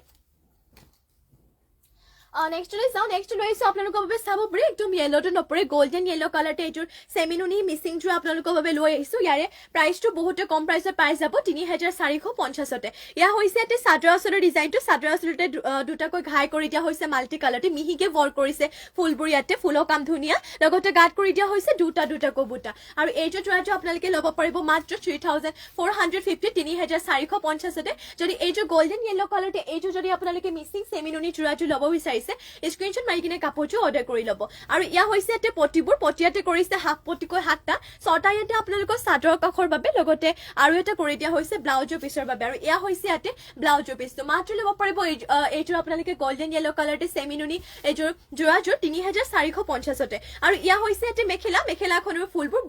[SPEAKER 1] নেক্সট লৈ যাওঁ নেক্সট লৈ আহিছো আপোনালোকৰ বাবে চাব পাৰে একদম য়েলোটো নপৰে গোল্ডেন য়েলো কালাৰতে এইটোৰ সেমি নুনি মিচিং যোৰা আপোনালোকৰ বাবে লৈ আহিছো ইয়াৰে প্ৰাইচটো বহুতে কম প্ৰাইচত পাই যাব 3450 ইয়া হৈছে ইয়াতে চাদৰ আচলৰ ডিজাইনটো চাদৰ আচলতে দুটাকৈ ঘাই কৰি দিয়া হৈছে মাল্টি কালাৰতে মিহিকে ৱৰ্ক কৰিছে ফুলবোৰ ইয়াতে ফুলৰ কাম ধুনীয়া লগতে গাত কৰি দিয়া হৈছে দুটাকৈ বুটা আৰু এইটো যোৰাটো আপোনালোকে ল'ব পাৰিব মাত্ৰ 3450 3450 যদি এইটো গোল্ডেন য়েলো কালাৰতে এইটো যদি আপোনালোকে মিচিং সেমি নুনি যোৰাটো ল'ব বিচাৰিছে স্ক্ৰিনশ্বট মাৰি কিনে কাপোৰটো অৰ্ডাৰ কৰি ল'ব আৰু ইয়া হৈছে ইয়াতে পটিবোৰ পটিয়াতে কৰিছে হাফ পটিকৈ 7টা 6টা ইয়াতে আপোনালোকৰ চাদৰ কাষৰ বাবে লগতে আৰু এটা কৰি দিয়া হৈছে ব্লাউজৰ পিছৰ বাবে আৰু ইয়া হৈছে ইয়াতে ব্লাউজৰ পিছটো মাত্ৰ ল'ব পাৰিব এইটোৰ আপোনালোকে গোল্ডেন য়েলো কালাৰতে সেমি নুনি এইটোৰ যোৰাযোৰ 3450 আৰু ইয়া হৈছে ইয়াতে মেখেলাখনৰ ফুলবোৰ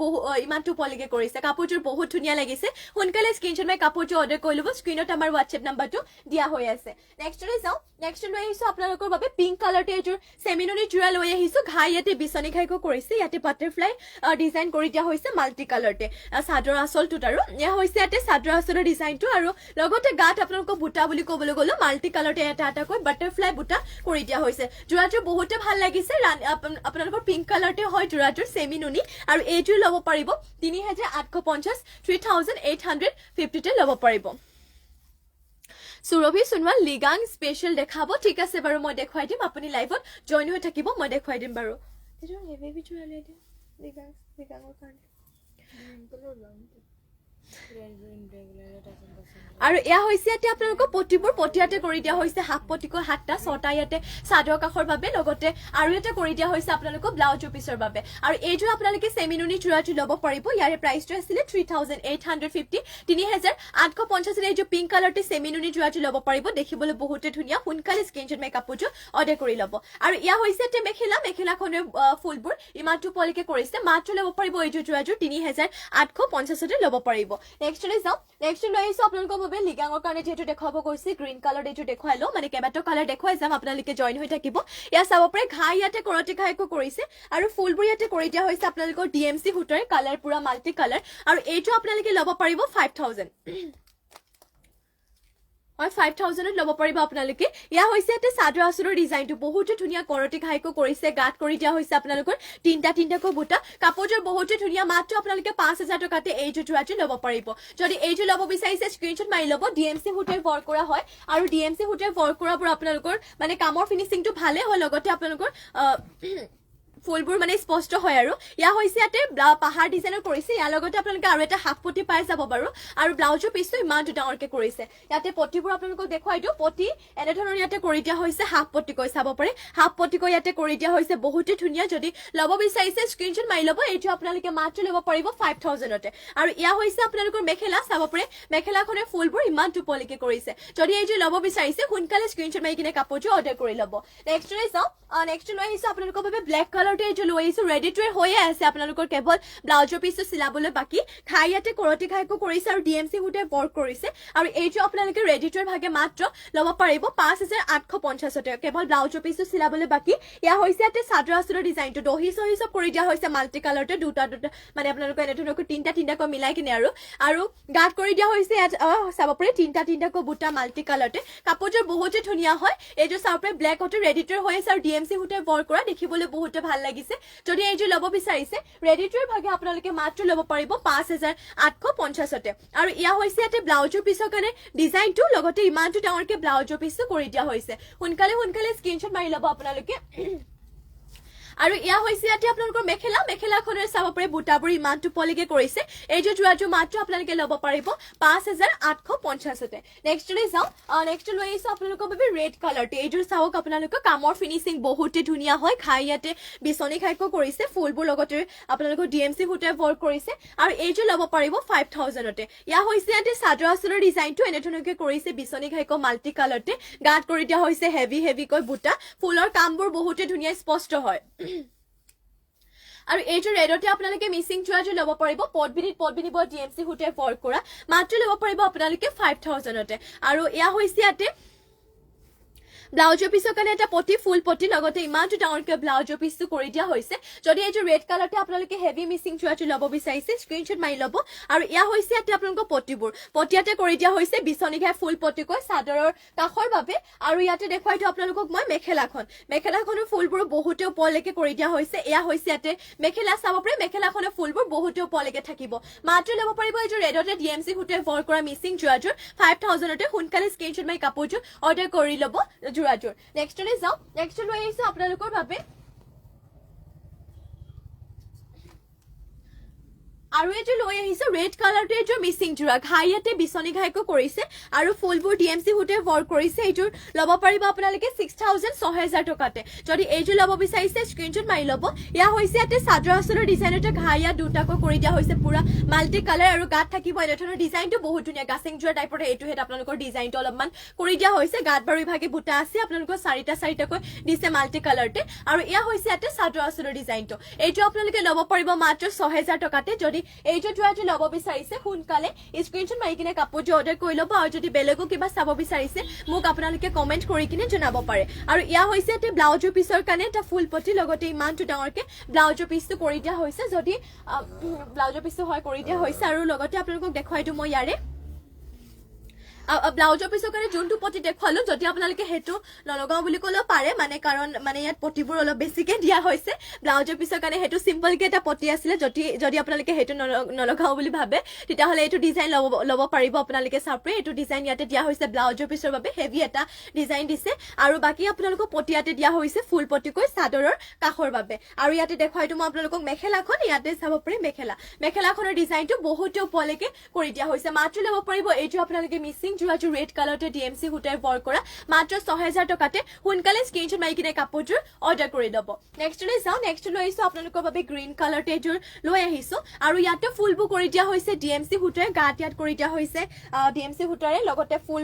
[SPEAKER 1] ইমান টোপলিকে কৰিছে কাপোৰযোৰ বহুত ধুনীয়া লাগিছে সোনকালে স্ক্ৰিনশ্বট মাৰি কাপোৰটো অৰ্ডাৰ কৰি ল'ব স্ক্ৰিনত আমাৰ হোৱাটছএপ নাম্বাৰটো দিয়া হৈ আছে নেক্সটলৈ যাওঁ নেক্সট লৈ আহিছো আপোনালোকৰ বাবে পিংক কালাৰতে এইটোৰ সেমি নুনি যোৰা লৈ আহিছো ঘাই ইয়াতে বিচনী ঘাইকৈ কৰিছে ইয়াতে বাটাৰফ্লাই ডিজাইন কৰি দিয়া হৈছে মাল্টি কালাৰতে চাদৰ আচলটোত আৰু ইয়া হৈছে ইয়াতে চাদৰ আচলৰ ডিজাইনটো আৰু লগতে গাত আপোনালোকক বুটা বুলি ক'বলৈ গ'লে মাল্টি কালাৰতে এটাকৈ বাটাৰফ্লাই বুটা কৰি দিয়া হৈছে যোৰাটো বহুতে ভাল লাগিছে আপোনালোকৰ পিংক কালাৰতে হয় যোৰাটোৰ সেমি নুনি আৰু এইটো ল'ব পাৰিব 3850 3850 ল'ব পাৰিব সুৰভি সোণোৱাল লিগাং স্পেশাল দেখাব ঠিক আছে বাৰু মই দেখুৱাই দিম আপুনি লাইভত জয়েন হৈ থাকিব মই দেখুৱাই দিম বাৰু এইটো হেভি যোৰালে দিম লিগাঙৰ কাৰণে আৰু এয়া হৈছে ইয়াতে আপোনালোকৰ পটিবোৰ পটিয়াতে কৰি দিয়া হৈছে হাফ পটিকৈ 7টা 6টা ইয়াতে চাদৰ কাষৰ বাবে লগতে আৰু এটা কৰি দিয়া হৈছে আপোনালোকৰ ব্লাউজৰ পিছৰ বাবে আৰু এইটো আপোনালোকে সেমি নুনি যোৰাটো ল'ব পাৰিব ইয়াৰে প্ৰাইচটো আছিল 3850 3850 এইটো পিংক কালাৰতে সেমি নুনি যোৰাটো ল'ব পাৰিব দেখিবলৈ বহুতে ধুনীয়া সোনকালে স্ক্ৰিনশ্বট মাৰি কাপোৰটো অৰ্ডাৰ কৰি ল'ব আৰু ইয়া হৈছে ইয়াতে মেখেলাখনৰ ফুলবোৰ ইমান টোপলিকে কৰিছে মাত্ৰ ল'ব পাৰিব এইটো যোৰাযোৰ 3850 ল'ব পাৰিব নেক্সটলৈ যাওঁ নেক্সট লৈ আহিছো আপোনালোকৰ বাবে লিগাঙৰ কাৰণে যেহেতু দেখাব গৈছে গ্ৰীণ কালাৰ এইটো দেখুৱাই লওঁ মানে কেইবাটাও কালাৰ দেখুৱাই যাম আপোনালোকে জইন হৈ থাকিব ইয়াত চাব পাৰে ঘাই ইয়াতে কৰতি ঘাইকো কৰিছে আৰু ফুলবোৰ ইয়াতে কৰি দিয়া হৈছে আপোনালোকৰ ডিএমচি হুটৰ কালাৰ পুৰা মাল্টি কালাৰ আৰু এইটো আপোনালোকে ল'ব পাৰিব 5000 হয় 5000 ল'ব পাৰিব আপোনালোকে ইয়া হৈছে ইয়াতে চাদৰ আচলৰ ডিজাইনটো বহুত ধুনীয়া কৰতি ঘাইকো কৰিছে গাত কৰি দিয়া হৈছে আপোনালোকৰ তিনটাকৈ বুটা কাপোৰযোৰ বহুত ধুনীয়া মাত্ৰ আপোনালোকে 5000 টকাতে এইটো যোৱাটো ল'ব পাৰিব যদি এইটো ল'ব বিচাৰিছে স্ক্ৰীনশ্বট মাৰি ল'ব ডিএমচি হুটৰ ৱৰ্ক কৰা হয় আৰু ডিএমচি হুটৰ ৱৰ্ক কৰাবোৰ আপোনালোকৰ মানে কামৰ ফিনিচিংটো ভালে হয় লগতে আপোনালোকৰ ফুলবোৰ মানে স্পষ্ট হয় আৰু ইয়া হৈছে ইয়াতে পাহাৰ ডিজাইনৰ কৰিছে ইয়াৰ লগতে আপোনালোকে আৰু এটা হাফ পটি পাই যাব বাৰু আৰু ব্লাউজৰ পিছটো ইমান ডাঙৰকে কৰিছে ইয়াতে পটিবোৰ আপোনালোকক দেখুৱাই দিও পটি এনে ধৰণৰ ইয়াতে কৰি দিয়া হৈছে হাফ পটি কৈ চাব পাৰে হাফ পটি কৈ ইয়াতে কৰি দিয়া হৈছে বহুত ধুনীয়া যদি ল'ব বিচাৰিছে স্ক্ৰীনশ্বট মাৰি ল'ব এইটো আপোনালোকে মাত্ৰ ল'ব পাৰিব 5000 তে আৰু ইয়া হৈছে আপোনালোকৰ মেখেলা চাব পাৰে মেখেলাখনে ফুলবোৰ ইমান টুপলিকে কৰিছে যদি এইটো ল'ব বিচাৰিছে সোনকালে স্ক্ৰীনশ্বট মাৰি কিনে কাপোৰটো অৰ্ডাৰ কৰি ল'ব নেক্সট লৈ যাওঁ নেক্সট লৈ আহিছো আপোনালোকৰ বাবে ব্লেক কালাৰ এইটো লৈ আহিছো ৰেডি টু হৈয়ে আছে আপোনালোকৰ কেৱল ব্লাউজৰ পিছটো চিলাবলৈ বাকি খাই ইয়াতে কৰতি খাইকো কৰিছে আৰু ডিএমচি হুটে ৱৰ্ক কৰিছে আৰু এইটো আপোনালোকে ৰেডি টু ভাগে মাত্ৰ ল'ব পাৰিব 5850 তে কেৱল ব্লাউজৰ পিছটো চিলাবলৈ বাকি ইয়া হৈছে ইয়াতে চাদৰ আচলৰ ডিজাইনটো দহি সহি সব কৰি দিয়া হৈছে মাল্টি কালাৰতে দুটা মানে আপোনালোকৰ এনে ধৰণকৈ তিনটাকৈ মিলাই কিনে আৰু গাত কৰি দিয়া হৈছে ইয়াত চাব পাৰে তিনটাকৈ বুটা মাল্টি কালাৰতে কাপোৰযোৰ বহুতে ধুনীয়া হয় এইটো চাব পাৰে ব্লেক হটে ৰেডি টু হৈ আছে আৰু ডিএমচি হুটে ৱৰ্ক কৰা দেখিবলৈ বহুতে ভাল লাগিছে যদি এইটো ল'ব বিচাৰিছে ৰেডি টুৰ ভাগে আপোনালোকে মাত্ৰ ল'ব পাৰিব 5850 তে আৰু ইয়া হৈছে ইয়াতে ব্লাউজৰ পিছৰ কাৰণে ডিজাইনটো লগতে ইমানটো ডাঙৰকে ব্লাউজৰ পিছটো কৰি দিয়া হৈছে সোনকালে স্ক্ৰীনশ্বট মাৰি ল'ব আপোনালোকে আৰু ইয়া হৈছে ইয়াতে আপোনালোকৰ মেখেলাখনৰ চাব পাৰে বুটাবোৰ ইমান টুপলিকে কৰিছে এইটো যোৱাটো মাত্ৰ আপোনালোকে ল'ব পাৰিব 5850 তে নেক্সট লৈ যাওঁ নেক্সট লৈ আহিছো আপোনালোকৰ বাবে ৰেড কালাৰটো এইটো চাওক আপোনালোকৰ কামৰ ফিনিচিং বহুতে ধুনীয়া হয় খাই ইয়াতে বিচনী খাইকো কৰিছে ফুলবোৰ লগতে আপোনালোকৰ ডিএমচি হুটে ৱৰ্ক কৰিছে আৰু এইটো ল'ব পাৰিব 5000 তে ইয়া হৈছে ইয়াতে চাদৰ আচলৰ ডিজাইনটো এনে ধৰণকৈ কৰিছে বিচনী খাইকো মাল্টি কালাৰতে গাত কৰি দিয়া হৈছে হেভি বুটা ফুলৰ কামবোৰ বহুতে ধুনীয়া স্পষ্ট হয় আৰু এইটো ৰেডতে আপোনালোকে মিসিং চুৱাটো ল'ব পাৰিব পটবিনিব ডিএমচি হুটে ৱৰ্ক কৰা মাত্ৰ ল'ব পাৰিব আপোনালোকে 5000 তে আৰু ইয়া হৈছে ইয়াতে ব্লাউজৰ পিছৰ কাৰণে এটা পটি ফুল পটি লগতে ইমানটো ডাঙৰকে ব্লাউজৰ পিছটো কৰি দিয়া হৈছে যদি এইটো ৰেড কালাৰতে আপোনালোকে হেভি মিসিং চুৱাটো ল'ব বিচাৰিছে স্ক্ৰীনশ্বট মাৰি ল'ব আৰু ইয়া হৈছে ইয়াতে আপোনালোকৰ পটিয়াতে কৰি দিয়া হৈছে বিচনী ঘাই ফুল পটিকৈ চাদৰৰ কাষৰ বাবে আৰু ইয়াতে দেখুৱাই দিওঁ আপোনালোকক মই মেখেলাখনৰ ফুলবোৰ বহুতে ওপৰলৈকে কৰি দিয়া হৈছে এয়া হৈছে ইয়াতে মেখেলা চাব পাৰে মেখেলাখনৰ ফুলবোৰ বহুতে ওপৰলৈকে থাকিব মাত্ৰ ল'ব পাৰিব এইটো ৰেডতে ডিএমচি হুটে ৱৰ্ক কৰা মিসিং চুৱাটো 5000 তে সোনকালে স্ক্ৰীনশ্বট মাৰি কাপোৰটো অৰ্ডাৰ কৰি ল'ব জোৰাজোৰ নেক্সট লৈ যাওঁ নেক্সট লৈ আহিছো আপোনালোকৰ বাবে আৰু এইটো লৈ আহিছো ৰেড কালাৰটো এইটো মিসিং জোৰা ঘাইয়াতে বিচনী ঘাইকো কৰিছে আৰু ফুলবোৰ ডিএমচি হুটে ৱৰ্ক কৰিছে এইটো ল'ব পাৰিব আপোনালোকে 6000 টকাতে যদি এইটো ল'ব বিচাৰিছে স্ক্ৰীনশ্বট মাৰি ল'ব ইয়া হৈছে ইয়াতে চাদৰ আচলৰ ডিজাইনতে ঘাইয়া দুটাকৈ কৰি দিয়া হৈছে পুৰা মাল্টি কালাৰ আৰু গাত থাকিব এনে ধৰণৰ ডিজাইনটো বহুত ধুনীয়া গাছিং জোৰা টাইপৰ এইটো হেড আপোনালোকৰ ডিজাইনটো অলপমান কৰি দিয়া হৈছে গাত বাৰু ইভাগে বুটা আছে আপোনালোকৰ চাৰিটাকৈ দিছে মাল্টি কালাৰতে আৰু ইয়া হৈছে ইয়াতে চাদৰ আচলৰ ডিজাইনটো এইটো আপোনালোকে ল'ব পাৰিব মাত্ৰ 6000 টকাতে যদি এইটো যোৱাটো ল'ব বিচাৰিছে সোনকালে স্ক্ৰীনশ্বট মাৰি কিনে কাপোৰটো অৰ্ডাৰ কৰি ল'ব আৰু যদি বেলেগো কিবা চাব বিচাৰিছে মোক আপোনালোকে কমেন্ট কৰি কিনে জনাব পাৰে আৰু ইয়া হৈছে ইয়াতে ব্লাউজৰ পিছৰ কাৰণে এটা ফুল পটি লগতে ইমানটো ডাঙৰকে ব্লাউজৰ পিছটো কৰি দিয়া হৈছে যদি ব্লাউজৰ পিছটো হয় কৰি দিয়া হৈছে আৰু লগতে আপোনালোকক দেখুৱাই দিওঁ মই ইয়াৰে ব্লাউজৰ পিছৰ কাৰণে যোনটো পটি দেখুৱালো যদি আপোনালোকে হেতু নলগাও বুলি ক'লেও পাৰে মানে কাৰণ মানে ইয়াত পটিবোৰ অলপ বেছিকে দিয়া হৈছে ব্লাউজৰ পিছৰ কাৰণে হেতু সিম্পল কে এটা পটি আছিল যদি আপোনালোকে হেতু নলগাও বুলি ভাবে তেতিয়াহলে এইটো ডিজাইন ল'ব পাৰিব আপোনালোকে চাপৰে এইটো ডিজাইন ইয়াতে দিয়া হৈছে ব্লাউজৰ পিছৰ বাবে হেভি এটা ডিজাইন দিছে আৰু বাকি আপোনালোকক পটিয়াতে দিয়া হৈছে ফুল পটিকৈ চাদৰৰ কাষৰ বাবে আৰু ইয়াতে দেখুৱাই দিম আপোনালোকক মেখেলাখন ইয়াতে চাব পাৰে মেখেলাখনৰ ডিজাইনটো বহুতে ওপৰলৈকে কৰি দিয়া হৈছে মাত্ৰ ল'ব পাৰিব এইটো আপোনালোকে মিসিং যোৰাযোৰ ৰেড কালাৰতে DMC সূতাৰে ৱৰ্ক কৰা মাত্ৰ 6000 টকাতে সোনকালে স্ক্ৰীনশ্বট মাৰি কিনে কাপোৰযোৰ অৰ্ডাৰ কৰি ল'ব নেক্সটলৈ যাওঁ নেক্সট লৈ আহিছো আপোনালোকৰ বাবে গ্ৰীণ কালাৰতে এযোৰ লৈ আহিছো আৰু ইয়াতে ফুলবোৰ কৰি দিয়া হৈছে DMC সূতাৰে গাত ইয়াত কৰি দিয়া হৈছে DMC সূতাৰে লগতে ফুল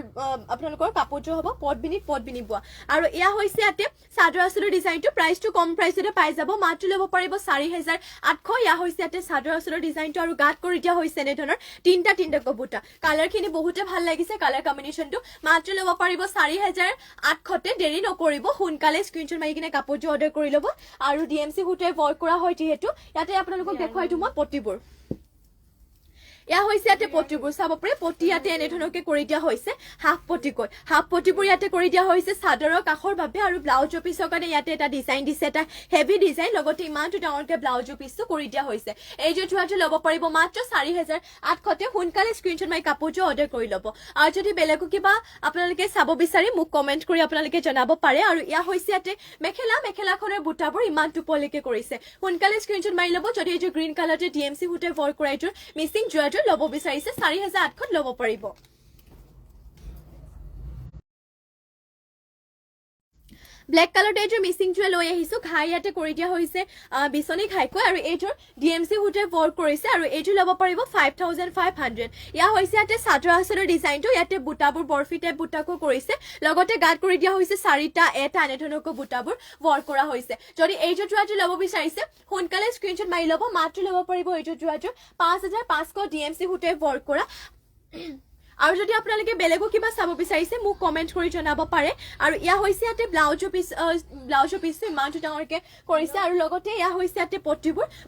[SPEAKER 1] আপোনালোকৰ কাপোৰযোৰ হ'ব পটবিনি বোৱা আৰু এয়া হৈছে ইয়াতে চাদৰ আঁচলৰ ডিজাইনটো প্ৰাইচটো কম প্ৰাইচতে পাই যাব মাত্ৰ ল'ব পাৰিব 4800 এয়া হৈছে ইয়াতে চাদৰ আঁচলৰ ডিজাইনটো আৰু গাত কৰি দিয়া হৈছে এনে ধৰণৰ তিনটা কবুটা কালাৰখিনি বহুতে ভাল লাগিছে কালাৰ কম্বিনেশ্যনটো মাত্ৰ ল'ব পাৰিব 4800তে দেৰি নকৰিব সোনকালে স্ক্ৰীনশ্বট মাৰি কিনে কাপোৰযোৰ অৰ্ডাৰ কৰি ল'ব আৰু DMC সূতাৰে ৱৰ্ক কৰা হয় যিহেতু ইয়াতে আপোনালোকক দেখুৱাইছো মই পটিবোৰ এয়া হৈছে ইয়াতে পটিবোৰ চাব পাৰে পটি ইয়াতে এনে ধৰণকে কৰি দিয়া হৈছে হাফ পটিবোৰ ইয়াতে কৰি দিয়া হৈছে চাদৰৰ কাষৰ বাবে আৰু ব্লাউজৰ পিছৰ কাৰণে ইয়াতে এটা ডিজাইন দিছে এটা হেভি ডিজাইন লগতে ইমানটো ডাঙৰকে ব্লাউজৰ পিছটো কৰি দিয়া হৈছে এইযোৰ যোৰাটো ল'ব পাৰিব মাত্ৰ 4800তে সোনকালে স্ক্ৰীনশ্বট মাৰি কাপোৰযোৰ অৰ্ডাৰ কৰি ল'ব আৰু যদি বেলেগো কিবা আপোনালোকে চাব বিচাৰি মোক কমেণ্ট কৰি আপোনালোকে জনাব পাৰে আৰু এয়া হৈছে ইয়াতে মেখেলাখনৰ বুটাবোৰ ইমান টোপলৈকে কৰিছে সোনকালে স্ক্ৰীনশ্বট মাৰি ল'ব যদি এইযোৰ গ্ৰীণ কালাৰতে DMC সূতাৰে ৱৰ্ক কৰা এইযোৰ মিচিং যোৰাটো ল'ব বিচাৰিছে 4800ত ল'ব পাৰিব ব্লেক কালাৰ এইযোৰ মিচিং যোৰা লৈ আহিছো ঘাই ইয়াতে কৰি দিয়া হৈছে বিচনী ঘাইকৈ আৰু এইযোৰ DMC সূতাৰে ৱৰ্ক কৰিছে আৰু এইযোৰ ল'ব পাৰিব 5500 ইয়া হৈছে ইয়াতে চাদৰ আঁচলৰ ডিজাইনটো ইয়াতে বুটাবোৰ বৰফি টাইপ বুটাকো কৰিছে লগতে গাত কৰি দিয়া হৈছে 4টা এটা এনে ধৰণকৈ বুটাবোৰ ৱৰ্ক কৰা হৈছে যদি এইযোৰ যোৰাটো ল'ব বিচাৰিছে সোনকালে স্ক্ৰীনশ্বট মাৰি ল'ব মাত্ৰ ল'ব পাৰিব এইযোৰ যোৰাযোৰ 5500 DMC সূতাৰে ৱৰ্ক কৰা আৰু যদি আপোনালোকে বেলেগো কিবা চাব বিচাৰিছে মোক কমেন্ট কৰি জনাব পাৰে আৰু ইয়া হৈছে ইয়াতে ব্লাউজৰ পিছটো ইমানটো ডাঙৰকে কৰিছে আৰু লগতে ইয়া হৈছে ইয়াতে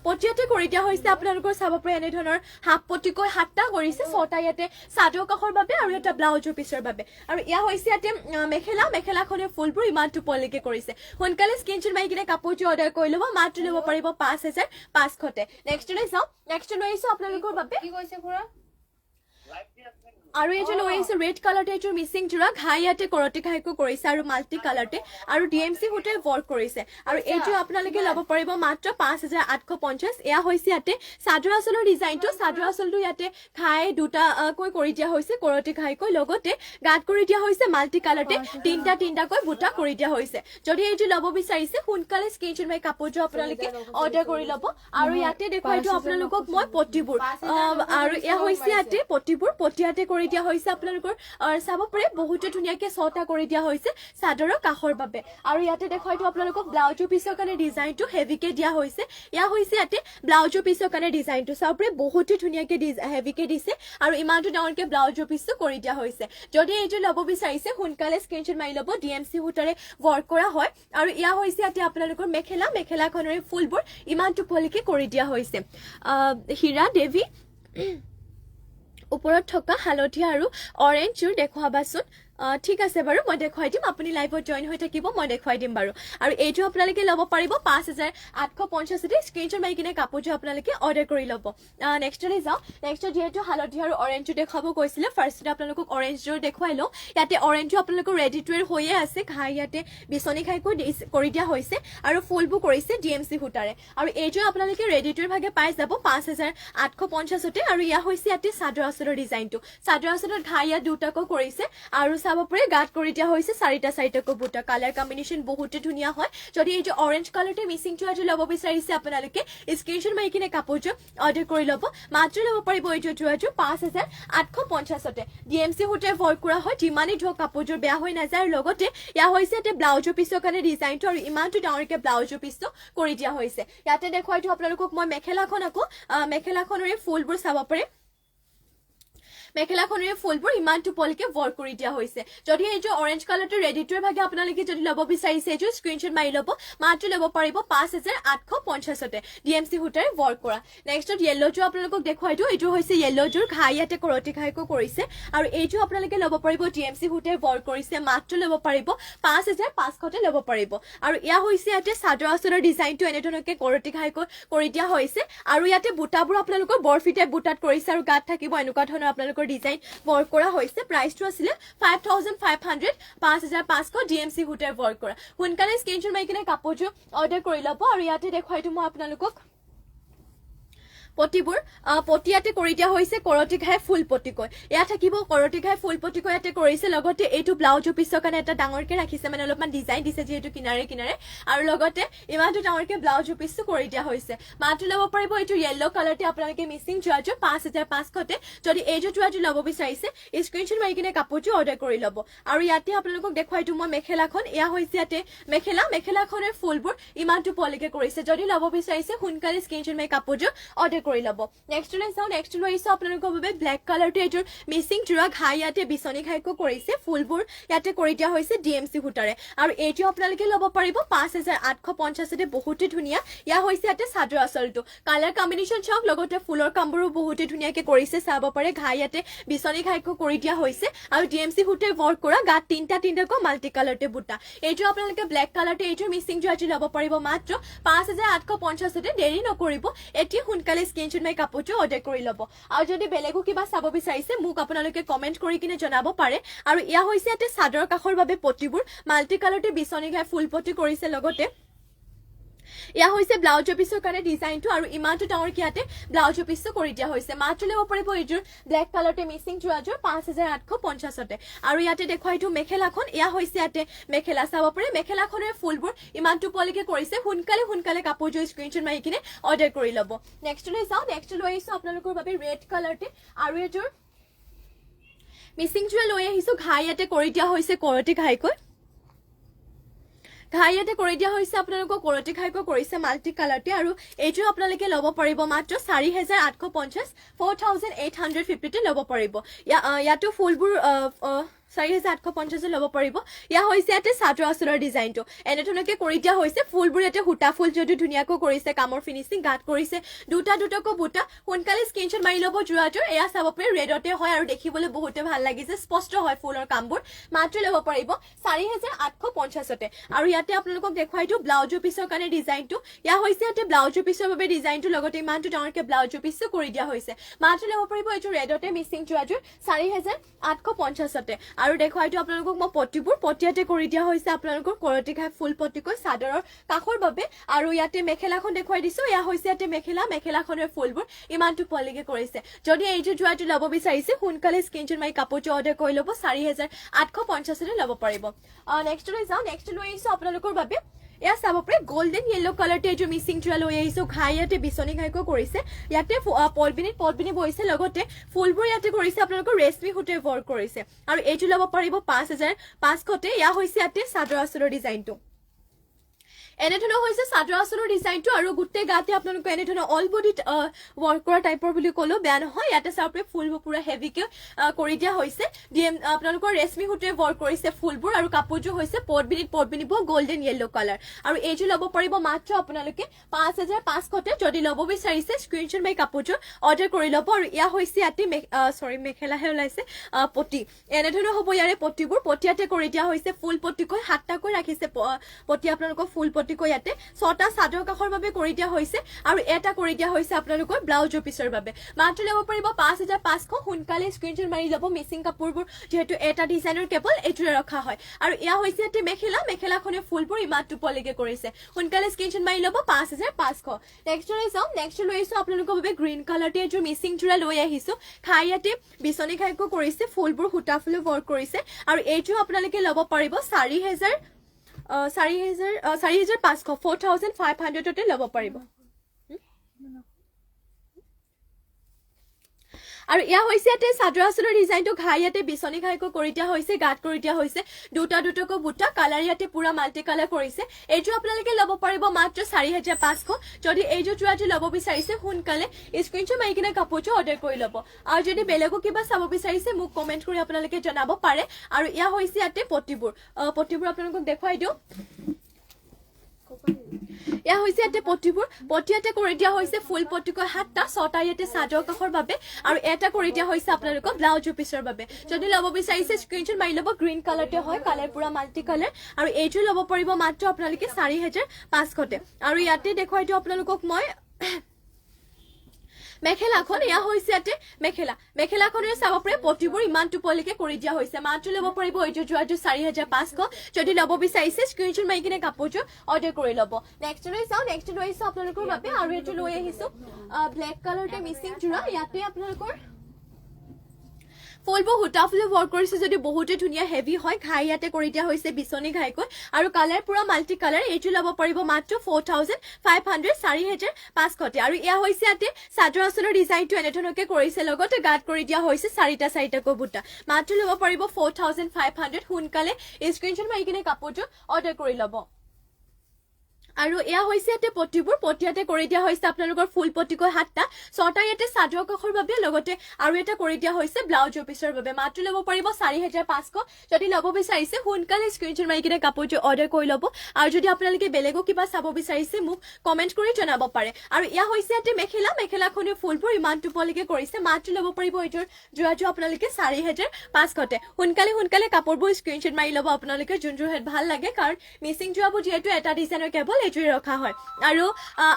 [SPEAKER 1] পটিয়াতে কৰি দিয়া হৈছে আপোনালোকৰ চাব পাৰে এনে ধৰণৰ হাফ পটিকৈ 7টা কৰিছে 6টা ইয়াতে চাদৰ কাষৰ বাবে আৰু এটা ব্লাউজৰ পিছৰ বাবে আৰু ইয়া হৈছে ইয়াতে মেখেলাখনৰ ফুলবোৰ ইমানটো পলিকে কৰিছে সোনকালে স্ক্ৰীনশ্বট মাৰি কিনে কাপোৰযোৰ অৰ্ডাৰ কৰি ল'ব মাত্ৰ ল'ব পাৰিব 5500তে নেক্সটলৈ যাওঁ নেক্সট লৈ আহিছো আপোনালোকৰ বাবে
[SPEAKER 2] কি কৈছে খুৰা
[SPEAKER 1] আৰু এইযোৰ লৈ আহিছো ৰেড কালাৰতে এইযোৰ মিচিং যোৰা ঘাই ইয়াতে কৰতি ঘাইকো কৰিছে আৰু মাল্টি কালাৰতে আৰু DMC সূতাৰে ৱৰ্ক কৰিছে আৰু এইযোৰ আপোনালোকে ল'ব পাৰিব মাত্ৰ 5850 এয়া হৈছে ইয়াতে চাদৰ আঁচলৰ ডিজাইনটো চাদৰ আঁচলটো ইয়াতে ঘাই দুটাকৈ কৰি দিয়া হৈছে কৰতি ঘাইকৈ লগতে গাত কৰি দিয়া হৈছে মাল্টি কালাৰতে তিনটাকৈ বুটা কৰি দিয়া হৈছে যদি এইযোৰ ল'ব বিচাৰিছে সোনকালে স্ক্ৰীনশ্বট মাৰি কাপোৰযোৰ আপোনালোকে অৰ্ডাৰ কৰি ল'ব আৰু ইয়াতে দেখুৱাইছো আপোনালোকক মই পটিবোৰ আৰু এয়া হৈছে ইয়াতে পটিয়াতে কৰি দিয়া হৈছে আপোনালোকৰ চাব পাৰে বহুতে ধুনীয়াকে 6টা কৰি দিয়া হৈছে চাদৰৰ কাষৰ বাবে আৰু ইয়াতে দেখুৱাইছো আপোনালোকক ব্লাউজৰ পিছৰ কাৰণে ডিজাইনটো হেভিকে দিয়া হৈছে ইয়া হৈছে ইয়াতে ব্লাউজৰ পিছৰ কাৰণে ডিজাইনটো চাব পাৰে বহুতে ধুনীয়াকে হেভিকে দিছে আৰু ইমানটো ডাঙৰকে ব্লাউজৰ পিছটো কৰি দিয়া হৈছে যদি এইটো ল'ব বিচাৰিছে সোনকালে স্ক্ৰীনশ্বট মাৰি ল'ব DMC সূতাৰে ৱৰ্ক কৰা হয় আৰু ইয়া হৈছে ইয়াতে আপোনালোকৰ মেখেলাখনৰ ফুলবোৰ ইমানটো পলিকে কৰি দিয়া হৈছে হীৰা দেৱী ওপৰত থকা হালধীয়া আৰু অৰেঞ্জ যোৰ দেখুৱাবাচোন ঠিক আছে বাৰু মই দেখুৱাই দিম আপুনি লাইভত জয়েন হৈ থাকিব মই দেখুৱাই দিম বাৰু আৰু এইটো আপোনালোকে ল'ব পাৰিব 5850তে স্ক্ৰীনশ্বট মাৰি কিনে কাপোৰযোৰ আপোনালোকে অৰ্ডাৰ কৰি ল'ব নেক্সটলৈ যাওঁ নেক্সট যিহেতু হালধীয়া আৰু অৰেঞ্জটো দেখুৱাব কৈছিলে ফাৰ্ষ্টতে আপোনালোকক অৰেঞ্জযোৰ দেখুৱাই লওঁ ইয়াতে অৰেঞ্জটো আপোনালোকৰ ৰেডি টু ৱেৰ হৈয়ে আছে ঘাই ইয়াতে বিচনী ঘাইকৈ কৰি দিয়া হৈছে আৰু ফুলবোৰ কৰিছে DMC সূতাৰে আৰু এইযোৰ আপোনালোকে ৰেডি টু ৱেৰ ভাগে পাই যাব 5850তে আৰু ইয়া হৈছে ইয়াতে চাদৰ আঁচলৰ ডিজাইনটো চাদৰ আঁচলত ঘাই ইয়াত দুটাকৈ কৰিছে আৰু চাব পাৰে গাত কৰি দিয়া হৈছে 4টা বুটা কালাৰ কম্বিনেশ্যন বহুতে ধুনীয়া হয় যদি এইটো অৰেঞ্জ কালাৰতে মিচিং যোৰাটো ল'ব বিচাৰিছে আপোনালোকে স্ক্ৰীনশ্বট মাৰি কিনে কাপোৰযোৰ অৰ্ডাৰ কৰি ল'ব মাত্ৰ ল'ব পাৰিব এইটো যোৰাটো 5850তে DMC সূতাৰে ৱৰ্ক কৰা হয় যিমানেই ধোৱা কাপোৰযোৰ বেয়া হৈ নাযায় আৰু লগতে ইয়া হৈছে ইয়াতে ব্লাউজৰ পিছৰ কাৰণে ডিজাইনটো আৰু ইমানটো ডাঙৰকে ব্লাউজৰ পিছটো কৰি দিয়া হৈছে ইয়াতে দেখুৱাইছো আপোনালোকক মই মেখেলাখনৰে ফুলবোৰ চাব পাৰে মেখেলাখনৰ ফুলবোৰ ইমানটো পলিকে ৱৰ্ক কৰি দিয়া হৈছে যদি এইটো অৰেঞ্জ কালাৰটো ৰেডি টু ভাগে আপোনালোকে যদি ল'ব বিচাৰিছে এইটো স্ক্ৰীনশ্বট মাৰি ল'ব মাত্ৰ ল'ব পাৰিব 5850তে DMC সূতাৰে ৱৰ্ক কৰা নেক্সটত য়েল্লোটো আপোনালোকক দেখুৱাই দিওঁ এইটো হৈছে য়েল্লোযোৰ ঘাই ইয়াতে কৰতি ঘাইকো কৰিছে আৰু এইটো আপোনালোকে ল'ব পাৰিব DMC সূতাৰে ৱৰ্ক কৰিছে মাত্ৰ ল'ব পাৰিব 5500তে ল'ব পাৰিব আৰু ইয়া হৈছে ইয়াতে চাদৰ আঁচলৰ ডিজাইনটো এনে ধৰণকে কৰতি ঘাইকো কৰি দিয়া হৈছে আৰু ইয়াতে বুটাবোৰ আপোনালোকৰ বৰফি টাইপ বুটাত কৰিছে আৰু গাত থাকিব এনেকুৱা ধৰণৰ আপোনালোকৰ ডিজাইন ৱৰ্ক কৰা হৈছে প্ৰাইসটো আছিল 5500 5500 DMC সূতাৰে ৱৰ্ক কৰা সোনকালে স্ক্ৰীনশ্বট মাৰি কিনে কাপোৰযোৰ অৰ্ডাৰ কৰি ল'ব আৰু ইয়াতে দেখুৱাই দিম মই আপোনালোকক পটিবোৰ পটি ইয়াতে কৰি দিয়া হৈছে কৰটি ঘাই ফুল পটিকৈ এয়া থাকিব কৰটি ঘাই ফুল পটিকৈ ইয়াতে কৰিছে লগতে এইটো ব্লাউজ পিছৰ কাৰণে এটা ডাঙৰকে ৰাখিছে মানে অলপমান ডিজাইন দিছে যিহেতু কিনাৰে কিনাৰে আৰু লগতে ইমানটো ডাঙৰকে ব্লাউজ পিছটো কৰি দিয়া হৈছে মাত্ৰ ল'ব পাৰিব এইটো য়েলো কালাৰতে আপোনালোকে মিচিং জোৱাজৰ 5500 যদি এইটো জোৱাজৰ ল'ব বিচাৰিছে স্ক্ৰীনশ্বট মাৰি কিনে কাপোৰটো অৰ্ডাৰ কৰি ল'ব আৰু ইয়াতে আপোনালোকক দেখুৱাইটো মই মেখেলাখন এয়া হৈছে ইয়াতে মেখেলাখনৰ ফুলবোৰ ইমানটো পলিকে কৰিছে যদি ল'ব বিচাৰিছে সোনকালে স্ক্ৰীনশ্বট মাৰি কাপোৰটো অৰ্ডাৰ কৰি ল'ব নেক্সট লৈ চাওঁ নেক্সট লৈ আহিছো আপোনালোকৰ বাবে ব্লেক কালাৰটো এইটোৰ মিচিং জোৰা ঘাই ইয়াতে বিচনী ঘাইকো কৰিছে ফুলবোৰ ইয়াতে কৰি দিয়া হৈছে ডিএমচি সূতাৰে আৰু এইটো আপোনালোকে ল'ব পাৰিব 5850 বহুতে ধুনীয়া ইয়া হৈছে ইয়াতে চাদৰ আঁচলটো কালাৰ কম্বিনেশ্যন চাওক লগতে ফুলৰ কামবোৰো বহুতে ধুনীয়াকে কৰিছে চাব পাৰে ঘাই ইয়াতে বিচনী ঘাইকো কৰি দিয়া হৈছে আৰু ডিএমচি সূতাৰে ৱৰ্ক কৰা গাত তিনটাকৈ মাল্টি কালাৰতে বুটা এইটো আপোনালোকে ব্লেক কালাৰতে এইটোৰ মিচিং জোৰাটো ল'ব পাৰিব মাত্ৰ 5850 দেৰি নকৰিব এটি সোনকালে স্ক্ৰীনশ্বট মাৰি কাপোৰটো অৰ্ডাৰ কৰি ল'ব আৰু যদি বেলেগো কিবা চাব বিচাৰিছে মোক আপোনালোকে কমেন্ট কৰি কিনে জনাব পাৰে আৰু ইয়া হৈছে ইয়াতে চাদৰ কাষৰ বাবে পটিবোৰ মাল্টি কালাৰতে বিচনী ঘাই ফুল পটি কৰিছে লগতে ইয়া হৈছে ব্লাউজ পিছৰ কাৰণে ডিজাইনটো আৰু ইমানটো ডাঙৰ কিয়াতে ব্লাউজ পিছটো কৰি দিয়া হৈছে মাত্ৰ ল'ব পাৰিব এইযোৰ ব্লেক কালাৰতে মিচিং জোৰাজৰ 5850 আৰু ইয়াতে দেখুৱাইটো মেখেলাখন ইয়া হৈছে ইয়াতে মেখেলা চাব পাৰে মেখেলাখনৰ ফুলবোৰ ইমানটো পলিকে কৰিছে সোনকালে কাপোৰযোৰ স্ক্ৰীনশ্বট মাৰি কিনে অৰ্ডাৰ কৰি ল'ব নেক্সট লৈ চাওঁ নেক্সট লৈ আহিছো আপোনালোকৰ বাবে ৰেড কালাৰতে আৰু এইযোৰ মিচিং জোৰা লৈ আহিছো ঘাই ইয়াতে কৰি দিয়া হৈছে কৰটি ঘাইকৈ ঘাই ইয়াতে কৰি দিয়া হৈছে আপোনালোকক কৰটি ঘাইকৈ কৰিছে মাল্টি কালাৰতে আৰু এইটো আপোনালোকে ল'ব পাৰিব মাত্ৰ 4850 4850 ল'ব পাৰিব ইয়াতো ফুলবোৰ 4850 ল'ব পাৰিব ইয়া হৈছে ইয়াতে চাদৰ আঁচলৰ ডিজাইনটো এনেধৰণকে কৰি দিয়া হৈছে ফুলবোৰ ইয়াতে হুটা ফুল যদি ধুনীয়াকৈ কৰিছে কামৰ ফিনিচিং গাত কৰিছে দুটাকৈ বুটা সোনকালে স্ক্ৰীনশ্বট মাৰি ল'ব জোৰাটোৰ এয়া চাব পাৰে ৰেডতে হয় আৰু দেখিবলৈ বহুতে ভাল লাগিছে স্পষ্ট হয় ফুলৰ কামবোৰ মাত্ৰ ল'ব পাৰিব 4850 আৰু ইয়াতে আপোনালোকক দেখুৱাইটো ব্লাউজৰ পিছৰ কাৰণে ডিজাইনটো ইয়া হৈছে ইয়াতে ব্লাউজৰ পিছৰ বাবে ডিজাইনটো লগতে ইমানটো ডাঙৰকে ব্লাউজৰ পিছটো কৰি দিয়া হৈছে মাত্ৰ ল'ব পাৰিব এইটো ৰেডতে মিচিং জোৰাটোৰ 4850 আৰু দেখুৱাইটো আপোনালোকক মই পটিয়াতে কৰি দিয়া হৈছে আপোনালোকৰ কৰটি ঘাই ফুল পটিকৈ চাদৰৰ কাষৰ বাবে আৰু ইয়াতে মেখেলাখন দেখুৱাই দিছো এয়া হৈছে ইয়াতে মেখেলাখনৰ ফুলবোৰ ইমানটো পলিকে কৰিছে যদি এইটো জোৰাটো ল'ব বিচাৰিছে সোনকালে স্ক্ৰীনশ্বট মাৰি কাপোৰটো অৰ্ডাৰ কৰি ল'ব 4850 ল'ব পাৰিব নেক্সট লৈ যাওঁ নেক্সট লৈ আহিছো আপোনালোকৰ বাবে এয়া চাব পাৰে গোল্ডেন য়েলো কালাৰতে এইটো মিচিং জোৰা লৈ আহিছো ঘাই ইয়াতে বিচনী ঘাইকো কৰিছে ইয়াতে পলবিনি বহিছে লগতে ফুলবোৰ ইয়াতে কৰিছে আপোনালোকৰ ৰেশমি সূতাৰে ৱৰ্ক কৰিছে আৰু এইটো ল'ব পাৰিব 5500 ইয়া হৈছে ইয়াতে চাদৰ আঁচলৰ ডিজাইনটো এনেধৰণৰ হৈছে চাদৰ আঁচলৰ ডিজাইনটো আৰু গোটেই গাতে আপোনালোকে এনেধৰণৰ অল বডিত ৱৰ্ক কৰা টাইপৰ বুলি ক'লেও বেয়া নহয় ইয়াতে চাপৰে ফুলবোৰ পুৰা হেভিকে কৰি দিয়া হৈছে আপোনালোকৰ ৰেশমি সূতাৰে ৱৰ্ক কৰিছে ফুলবোৰ আৰু কাপোৰযোৰ হৈছে পটবিনিব গোল্ডেন য়েলো কালাৰ আৰু এইযোৰ ল'ব পাৰিব মাত্ৰ আপোনালোকে 5500 যদি ল'ব বিচাৰিছে স্ক্ৰীনশ্বট মাৰি কাপোৰযোৰ অৰ্ডাৰ কৰি ল'ব আৰু ইয়া হৈছে ইয়াতে মেখেলাহে ওলাইছে পটি এনেধৰণৰ হ'ব ইয়াৰে পটিবোৰ পটিয়াতে কৰি দিয়া হৈছে ফুল পটিকৈ 7টাকৈ ৰাখিছে পটি আপোনালোকৰ ফুল পটিকৈ ইয়াতে 6টা চাদৰ কাষৰ বাবে কৰি দিয়া হৈছে আৰু এটা কৰি দিয়া হৈছে আপোনালোকৰ ব্লাউজৰ পিছৰ বাবে মাত্ৰ ল'ব পাৰিব 5500 সোনকালে স্ক্ৰীনশ্বট মাৰি ল'ব মিচিং কাপোৰবোৰ যেহেতু এটা ডিজাইনৰ কেৱল এইটোৰে ৰখা হয় আৰু ইয়া হৈছে ইয়াতে মেখেলাখনে ফুলবোৰ ইমানটো পলিকে কৰিছে সোনকালে স্ক্ৰীনশ্বট মাৰি ল'ব 5500 নেক্সট লৈ যাওঁ নেক্সট লৈ আহিছো আপোনালোকৰ বাবে গ্ৰীণ কালাৰতে এইটো মিচিং জোৰা লৈ আহিছো ঘাই ইয়াতে বিচনী ঘাইকো কৰিছে ফুলবোৰ হুটা ফুল ৱৰ্ক কৰিছে আৰু এইটো আপোনালোকে ল'ব পাৰিব 4500 ল'ব পাৰিব আৰু ইয়া হৈছে ইয়াতে চাদৰ আঁচলৰ ডিজাইনটো ঘাই ইয়াতে বিচনী ঘাইকো কৰি দিয়া হৈছে গাত কৰি দিয়া হৈছে দুটাকৈ বুটা কালাৰ ইয়াতে পুৰা মাল্টি কালাৰ কৰিছে এইটো আপোনালোকে ল'ব পাৰিব মাত্ৰ 4500 যদি এইটো জোৰাটো ল'ব বিচাৰিছে সোনকালে স্ক্ৰীনশ্বট মাৰি কিনে কাপোৰটো অৰ্ডাৰ কৰি ল'ব আৰু যদি বেলেগো কিবা চাব বিচাৰিছে মোক কমেন্ট কৰি আপোনালোকে জনাব পাৰে আৰু ইয়া হৈছে ইয়াতে পটিবোৰ আপোনালোকক দেখুৱাই দিওঁ ইয়া হৈছে ইয়াতে পটিয়াতে কৰি দিয়া হৈছে ফুল পটিকৈ 7টা 6টা ইয়াতে চাদৰ কাষৰ বাবে আৰু এটা কৰি দিয়া হৈছে আপোনালোকক ব্লাউজৰ পিছৰ বাবে যদি ল'ব বিচাৰিছে স্ক্ৰীনশ্বট মাৰি ল'ব গ্ৰীণ কালাৰতে হয় কালাৰ পুৰা মাল্টি কালাৰ আৰু এইটো ল'ব পাৰিব মাত্ৰ আপোনালোকে 4500 আৰু ইয়াতে দেখুৱাই দিওঁ আপোনালোকক মই মেখেলাখন এয়া হৈছে ইয়াতে মেখেলাখনেৰে চাব পাৰে পটিবোৰ ইমান টোপলৈকে কৰি দিয়া হৈছে মাত্ৰ ল'ব পাৰিব এইযোৰ যোৱাটো 4500 যদি ল'ব বিচাৰিছে স্ক্ৰীনশ্বট মাৰি কিনে কাপোৰযোৰ অৰ্ডাৰ কৰি ল'ব নেক্সট লৈ চাওঁ আপোনালোকৰ বাবে আৰু এইটো লৈ আহিছো ব্লেক কালাৰতে মিচিং জোৰা ইয়াতে আপোনালোকৰ ফুলবোৰ সূতা ফুলে ৱৰ্ক কৰিছে যদি বহুতে ধুনীয়া হেভি হয় ঘাই ইয়াতে কৰি দিয়া হৈছে বিচনী ঘাইকৈ আৰু কালাৰ পুৰা মাল্টি কালাৰ এইটো ল'ব পাৰিব মাত্ৰ 4500 4500 আৰু এয়া হৈছে ইয়াতে চাদৰ আঁচলৰ ডিজাইনটো এনেধৰণকে কৰিছে লগতে গাঁত কৰি দিয়া হৈছে চাৰিটাকৈ বুটা মাত্ৰ ল'ব পাৰিব 4500 সোনকালে স্ক্ৰীনশ্বট মাৰি কিনে কাপোৰটো অৰ্ডাৰ কৰি ল'ব আৰু এয়া হৈছে ইয়াতে পটিবোৰ পটিয়াতে কৰি দিয়া হৈছে আপোনালোকৰ ফুল পটিকৈ 7টা 6টা ইয়াতে চাদৰ কাষৰ বাবে লগতে আৰু এটা কৰি দিয়া হৈছে ব্লাউজৰ পিছৰ বাবে মাত্ৰ ল'ব পাৰিব 4500 যদি ল'ব বিচাৰিছে সোনকালে স্ক্ৰীনশ্বট মাৰি কিনে কাপোৰটো অৰ্ডাৰ কৰি ল'ব আৰু যদি আপোনালোকে বেলেগো কিবা চাব বিচাৰিছে মোক কমেন্ট কৰি জনাব পাৰে আৰু এয়া হৈছে ইয়াতে মেখেলাখনে ফুলবোৰ ইমান টোপলৈকে কৰিছে মাত্ৰ ল'ব পাৰিব এইটোৰ যোৱাটো আপোনালোকে 4500 সোনকালে কাপোৰবোৰ স্ক্ৰীনশ্বট মাৰি ল'ব আপোনালোকে যোনযোৰ হেড ভাল লাগে কাৰণ মিচিং যোৱাবোৰ যিহেতু এটা ডিজাইনৰ কেৱল এইটোৱে ৰখা হয় আৰু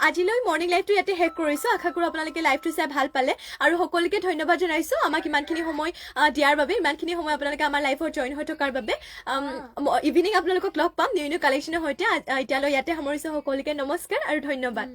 [SPEAKER 1] আজিলৈ মৰ্নিং লাইভটো ইয়াতে শেষ কৰিছো আশা কৰো আপোনালোকে লাইভটো চাই ভাল পালে আৰু সকলোকে ধন্যবাদ জনাইছো আমাক ইমানখিনি সময় দিয়াৰ বাবে ইমানখিনি সময় আপোনালোকে আমাৰ লাইভত জইন হৈ থকাৰ বাবে ইভিনিং আপোনালোকক লগ পাম নিউ কালেকশ্যনৰ সৈতে এতিয়ালৈ ইয়াতে সামৰিছো সকলোকে নমস্কাৰ আৰু ধন্যবাদ